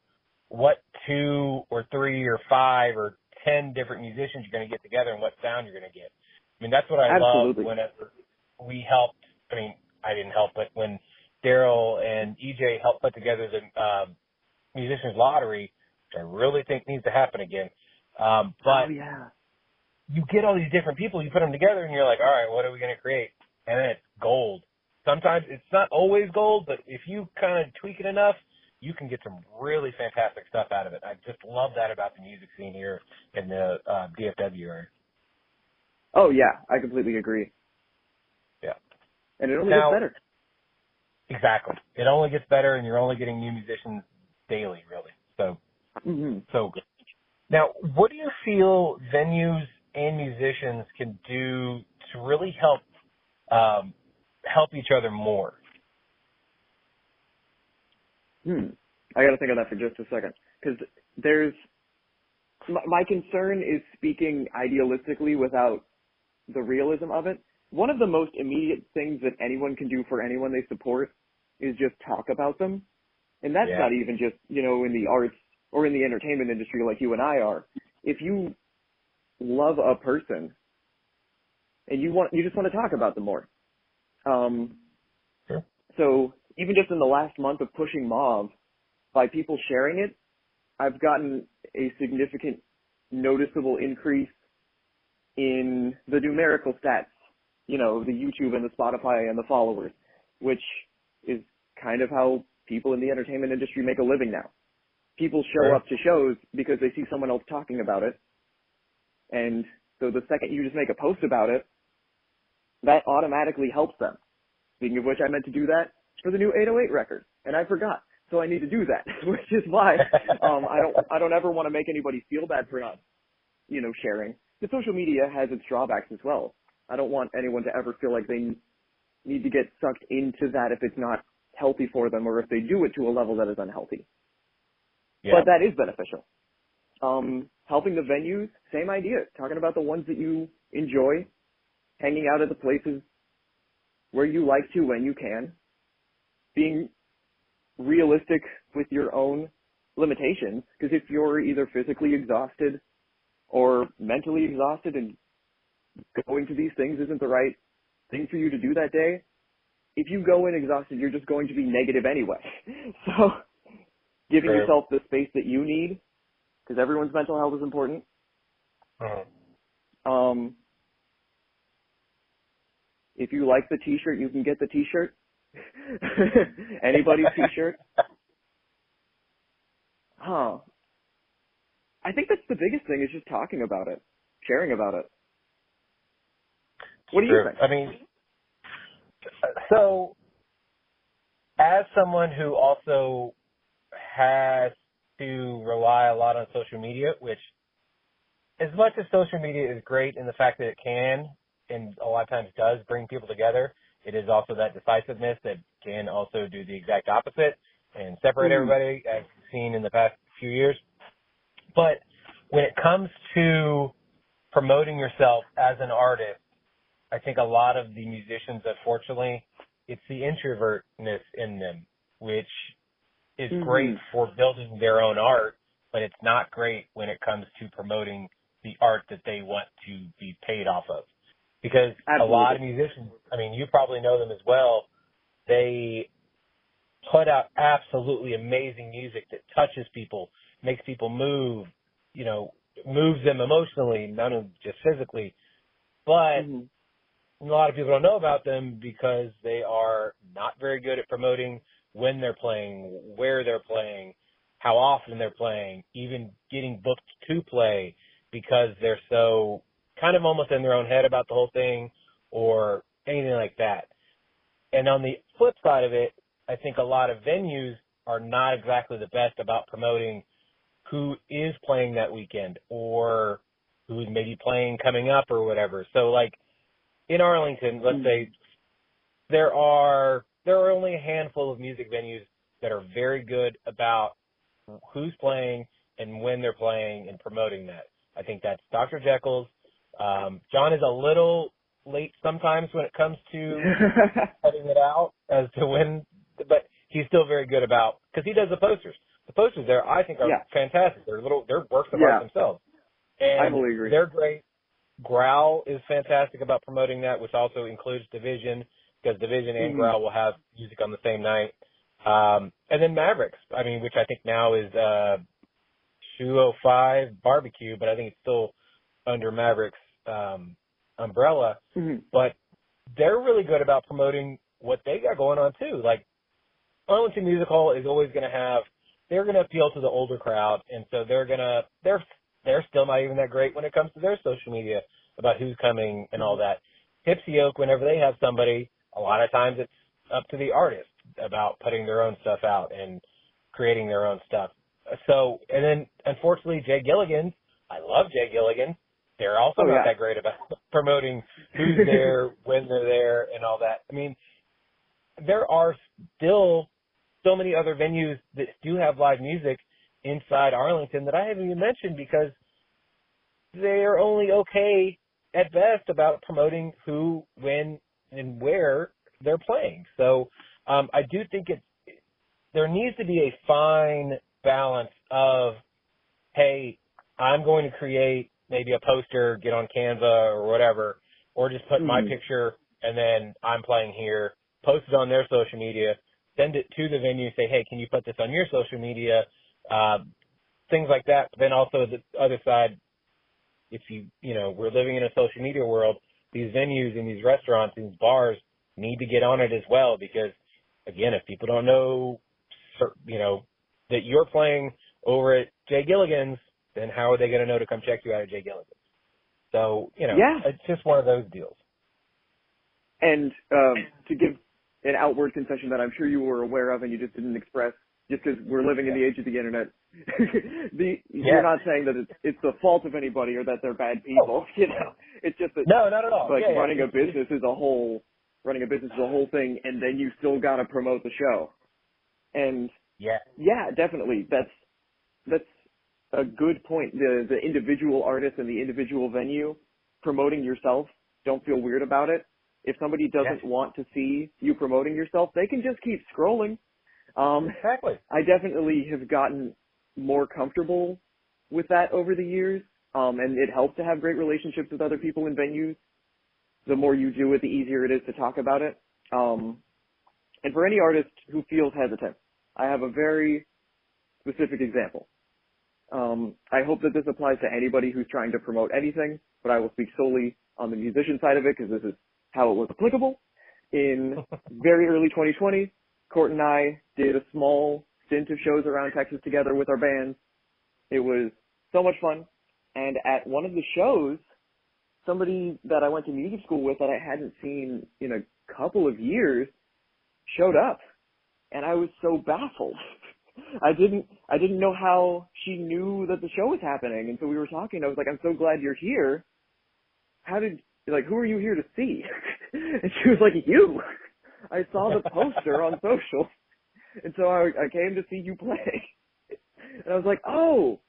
what 2 or 3 or 5 or 10 different musicians you're going to get together and what sound you're going to get. I mean, that's what I love whenever we helped. I mean, I didn't help, but when Daryl and EJ helped put together the musicians lottery, which I really think needs to happen again. But you get all these different people, you put them together, and you're like, all right, what are we going to create? And then it's gold. Sometimes it's not always gold, but if you kind of tweak it enough, you can get some really fantastic stuff out of it. I just love that about the music scene here in the DFW area. Oh, yeah, I completely agree. Yeah. And it only gets better. Exactly. It only gets better, and you're only getting new musicians daily, really. So, so good. Now, what do you feel venues and musicians can do to really help each other more? I got to think on that for just a second, because my concern is speaking idealistically without the realism of it. One of the most immediate things that anyone can do for anyone they support is just talk about them. And that's not even just, in the arts or in the entertainment industry like you and I are. If you love a person and you just want to talk about them more. Sure. So even just in the last month of pushing Mauve, by people sharing it, I've gotten a significant noticeable increase in the numerical stats, the YouTube and the Spotify and the followers, which is kind of how people in the entertainment industry make a living now. People show up to shows because they see someone else talking about it. And so the second you just make a post about it, that automatically helps them. Speaking of which, I meant to do that for the new 808 record, and I forgot. So I need to do that, which is why I don't ever want to make anybody feel bad for not, sharing. The social media has its drawbacks as well. I don't want anyone to ever feel like they need to get sucked into that if it's not healthy for them or if they do it to a level that is unhealthy. Yeah. But that is beneficial. Helping the venues, same idea. Talking about the ones that you enjoy, hanging out at the places where you like to when you can, being realistic with your own limitations, because if you're either physically exhausted or mentally exhausted and going to these things isn't the right thing for you to do that day, if you go in exhausted, you're just going to be negative anyway. So giving yourself the space that you need, because everyone's mental health is important. If you like the t-shirt, you can get the t-shirt. Anybody's t-shirt. I think that's the biggest thing is just talking about it, sharing about it. What do you think? I mean, so as someone who also has to rely a lot on social media, which as much as social media is great in the fact that it can and a lot of times does bring people together, it is also that decisiveness that can also do the exact opposite and separate everybody, as we've seen in the past few years. But when it comes to promoting yourself as an artist, I think a lot of the musicians, unfortunately, it's the introvertness in them, which is great for building their own art, but it's not great when it comes to promoting the art that they want to be paid off of. Because Absolutely. a lot of musicians, I mean, you probably know them as well, they put out absolutely amazing music that touches people, makes people move, you know, moves them emotionally, not only just physically. But a lot of people don't know about them because they are not very good at promoting when they're playing, where they're playing, how often they're playing, even getting booked to play, because they're so kind of almost in their own head about the whole thing or anything like that. And on the flip side of it, I think a lot of venues are not exactly the best about promoting who is playing that weekend or who's maybe playing coming up or whatever. So like in Arlington, let's say there are only a handful of music venues that are very good about who's playing and when they're playing and promoting that. I think that's Dr. Jekyll's. John is a little late sometimes when it comes to cutting it out as to when, but he's still very good about, because he does the posters. The posters there, I think, are fantastic. They're works of art themselves. And I totally agree. They're great. Growl is fantastic about promoting that, which also includes Division, because Division and Growl will have music on the same night. And then Mavericks, I mean, which I think now is 205 Barbecue, but I think it's still under Mavericks umbrella. But they're really good about promoting what they got going on too. Like Arlington Music Hall is always going to have, they're going to appeal to the older crowd, and so they're still not even that great when it comes to their social media about who's coming and all that. Tipsy Oak, whenever they have somebody, a lot of times it's up to the artist about putting their own stuff out and creating their own stuff. So, and then unfortunately, Jay Gilligan's, I love Jay Gilligan's. They're also not that great about promoting who's there, when they're there, and all that. I mean, there are still so many other venues that do have live music inside Arlington that I haven't even mentioned because they're only okay at best about promoting who, when, and where they're playing. So I do think there needs to be a fine balance of, hey, I'm going to create maybe a poster, get on Canva or whatever, or just put my picture and then I'm playing here, post it on their social media, send it to the venue, say, hey, can you put this on your social media? Things like that. But then also the other side, if we're living in a social media world, these venues and these restaurants and these bars need to get on it as well because, again, if people don't know, that you're playing over at Jay Gilligan's, then how are they going to know to come check you out at Jay Gilligan's? So, it's just one of those deals. And to give an outward concession that I'm sure you were aware of and you just didn't express, just because we're living in the age of the internet, you're not saying that it's the fault of anybody or that they're bad people. It's just that no, not at all. Like running a business is a whole thing, and then you still got to promote the show. And definitely, that's a good point. The individual artist and the individual venue promoting yourself, don't feel weird about it. If somebody doesn't want to see you promoting yourself, they can just keep scrolling. Exactly. I definitely have gotten more comfortable with that over the years, and it helps to have great relationships with other people in venues. The more you do it, the easier it is to talk about it. And for any artist who feels hesitant, I have a very specific example. I hope that this applies to anybody who's trying to promote anything, but I will speak solely on the musician side of it because this is how it was applicable. In very early 2020, Court and I did a small stint of shows around Texas together with our bands. It was so much fun. And at one of the shows, somebody that I went to music school with that I hadn't seen in a couple of years showed up. And I was so baffled. I didn't know how she knew that the show was happening. And so we were talking. I was like, I'm so glad you're here. Who are you here to see? And she was like, you. I saw the poster on social. And so I came to see you play. And I was like, oh,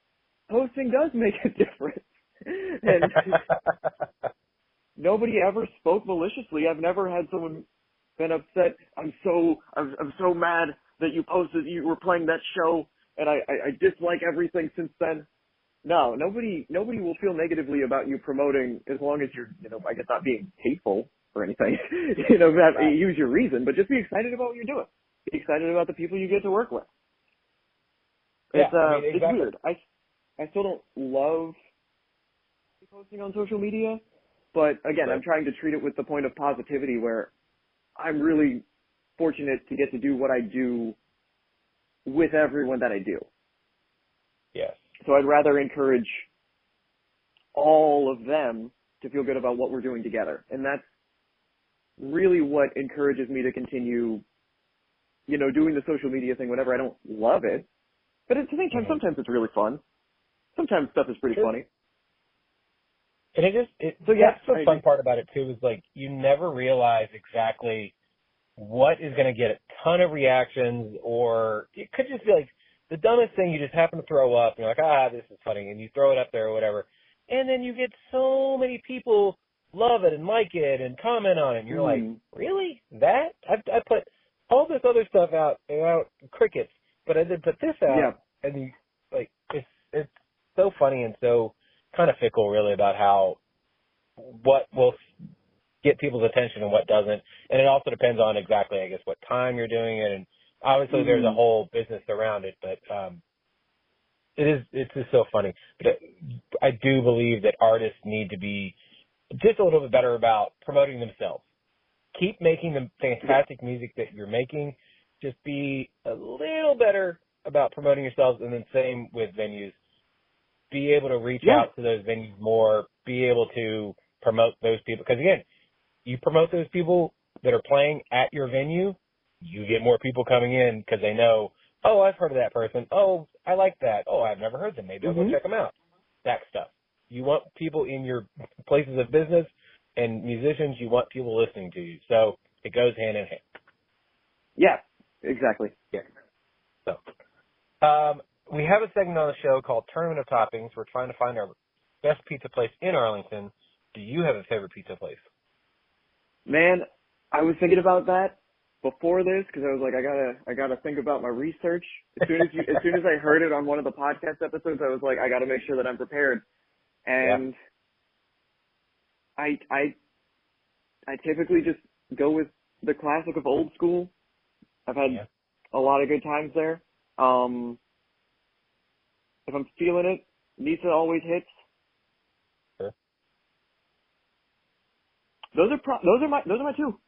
posting does make a difference. And nobody ever spoke maliciously. I've never had someone been upset. I'm so mad that you posted you were playing that show and I dislike everything since then. No, nobody will feel negatively about you promoting as long as you're, I guess not being hateful or anything. Use your reason, but just be excited about what you're doing. Be excited about the people you get to work with. It's exactly. it's weird. I still don't love posting on social media, but again, I'm trying to treat it with the point of positivity where I'm really fortunate to get to do what I do with everyone that I do. Yes. So I'd rather encourage all of them to feel good about what we're doing together. And that's really what encourages me to continue, doing the social media thing whenever I don't love it. But at the same time, sometimes it's really fun. Sometimes stuff is pretty funny. And that's the fun part about it too, is like you never realize exactly what is going to get a ton of reactions, or it could just be like the dumbest thing you just happen to throw up. You're like, this is funny, and you throw it up there or whatever. And then you get so many people love it and like it and comment on it. And you're like, really? That? I put all this other stuff out, crickets, but I did put this out. Yeah. And it's so funny and so kind of fickle, really, about what will get people's attention and what doesn't. And it also depends on exactly, I guess, what time you're doing it. And obviously there's a whole business around it, but it's just so funny. But I do believe that artists need to be just a little bit better about promoting themselves. Keep making the fantastic music that you're making. Just be a little better about promoting yourselves, and then same with venues. Be able to reach out to those venues more, be able to promote those people. Because, again, you promote those people that are playing at your venue, you get more people coming in because they know, oh, I've heard of that person. Oh, I like that. Oh, I've never heard them. Maybe I'll go check them out. That stuff. You want people in your places of business, and musicians, you want people listening to you. So it goes hand in hand. Yeah, exactly. Yeah. So we have a segment on the show called Tournament of Toppings. We're trying to find our best pizza place in Arlington. Do you have a favorite pizza place? Man, I was thinking about that before this because I was like, I gotta think about my research. As soon as I heard it on one of the podcast episodes, I was like, I gotta make sure that I'm prepared. And I typically just go with the classic of Old School. I've had a lot of good times there. If I'm feeling it, Nisa always hits. Sure. Those are my two.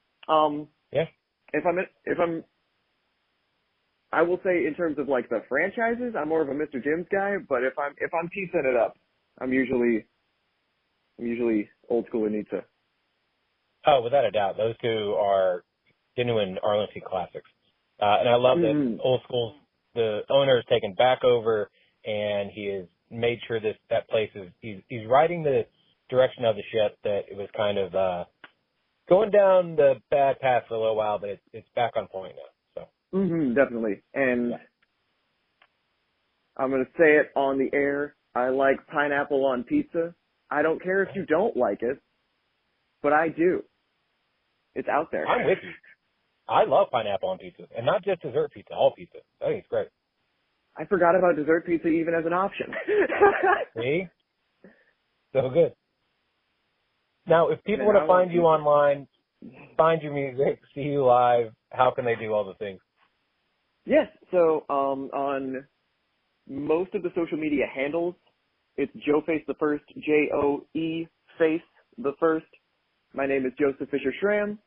I will say in terms of like the franchises, I'm more of a Mr. Jim's guy. But if I'm piecing it up, I'm usually Old School and Nisa. Oh, without a doubt, those two are genuine Arlington classics. And I love that Old School, the owner has taken back over, and he has made sure that place is, he's riding the direction of the ship that it was kind of going down the bad path for a little while, but it's back on point now. So definitely. And I'm going to say it on the air. I like pineapple on pizza. I don't care if you don't like it, but I do. It's out there. I'm with you. I love pineapple on pizza, and not just dessert pizza, all pizza. I think it's great. I forgot about dessert pizza even as an option. See? So good. Now, if people want to find you online, find your music, see you live, how can they do all the things? Yes. So on most of the social media handles, it's Joe Face the First, Joe Face the First. My name is Joseph Fisher-Schramm.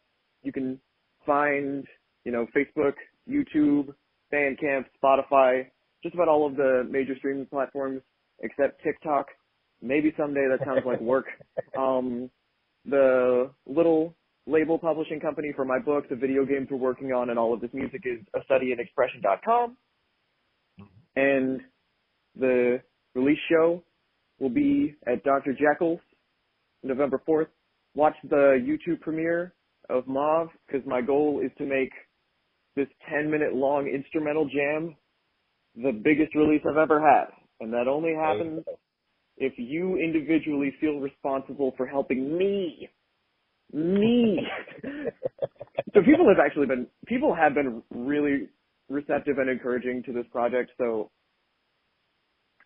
You can find, Facebook, YouTube, Bandcamp, Spotify, just about all of the major streaming platforms except TikTok. Maybe someday. That sounds like work. The little label publishing company for my book, the video games we're working on, and all of this music is astudyandexpression.com. And the release show will be at Dr. Jeckyll's November 4th. Watch the YouTube premiere of Mauve, because my goal is to make this 10-minute long instrumental jam the biggest release I've ever had. And that only happens if you individually feel responsible for helping me. So people have been really receptive and encouraging to this project. So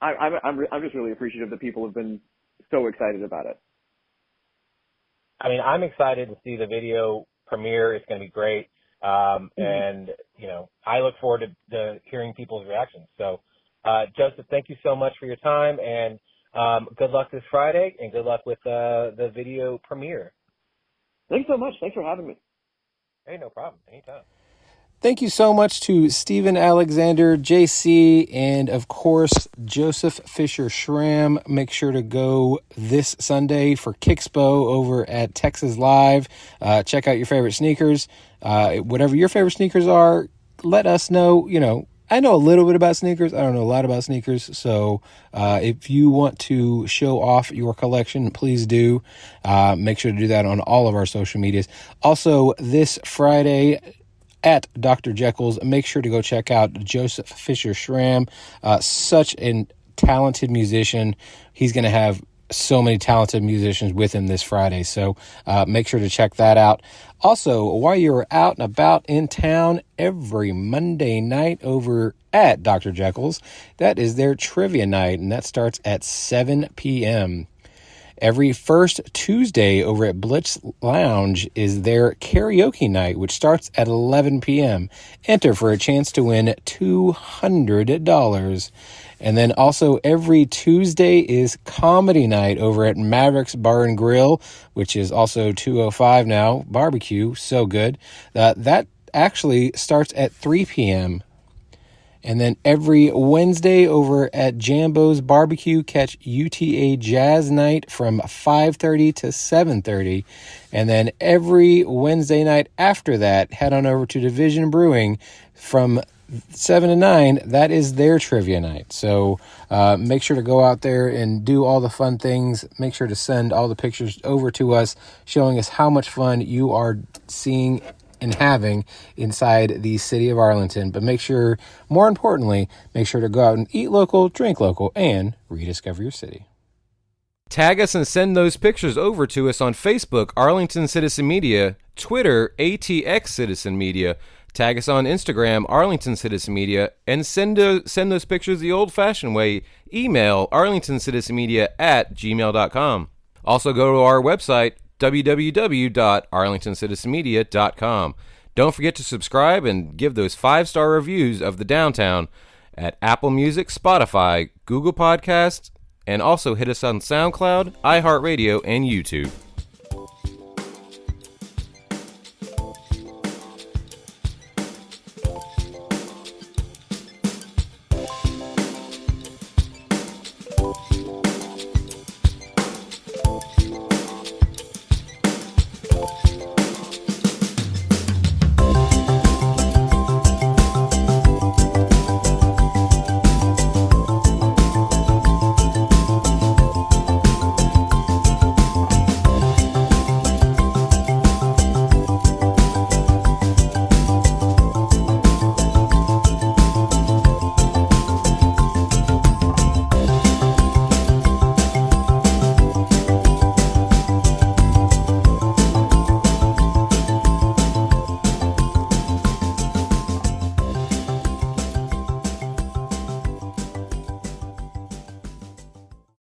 I'm just really appreciative that people have been so excited about it. I mean, I'm excited to see the video premiere. It's going to be great. And, you know, I look forward to hearing people's reactions. So, Joseph, thank you so much for your time, and good luck this Friday, and good luck with the video premiere. Thanks so much. Thanks for having me. Hey, no problem. Anytime. Thank you so much to Stephen Alexander, JC, and of course, Joseph Fisher-Schramm. Make sure to go this Sunday for Kixpo over at Texas Live. Check out your favorite sneakers. Whatever your favorite sneakers are, let us know. You know, I know a little bit about sneakers. I don't know a lot about sneakers. So if you want to show off your collection, please do. Make sure to do that on all of our social medias. Also, this Friday at Dr. Jekyll's, make sure to go check out Joseph Fisher-Schramm. Such a talented musician. He's going to have so many talented musicians with him this Friday. So make sure to check that out. Also, while you're out and about in town, every Monday night over at Dr. Jekyll's, that is their trivia night, and that starts at 7 p.m. Every first Tuesday over at Blitz Lounge is their karaoke night, which starts at 11 p.m. Enter for a chance to win $200. And then also every Tuesday is comedy night over at Mavericks Bar and Grill, which is also 205 now. Barbecue, so good. That actually starts at 3 p.m. And then every Wednesday over at Jambo's Barbecue, catch UTA Jazz Night from 5:30 to 7:30. And then every Wednesday night after that, head on over to Division Brewing from 7 to 9. That is their trivia night. So make sure to go out there and do all the fun things. Make sure to send all the pictures over to us, showing us how much fun you are seeing and having inside the city of Arlington. But make sure, more importantly, make sure to go out and eat local, drink local, and rediscover your city. Tag us and send those pictures over to us on Facebook, Arlington Citizen Media, Twitter, ATX Citizen Media. Tag us on Instagram, Arlington Citizen Media, and send those pictures the old-fashioned way. Email arlingtoncitizenmedia@gmail.com. Also go to our website, www.arlingtoncitizenmedia.com. Don't forget to subscribe and give those 5-star reviews of the downtown at Apple Music, Spotify, Google Podcasts, and also hit us on SoundCloud, iHeartRadio, and YouTube.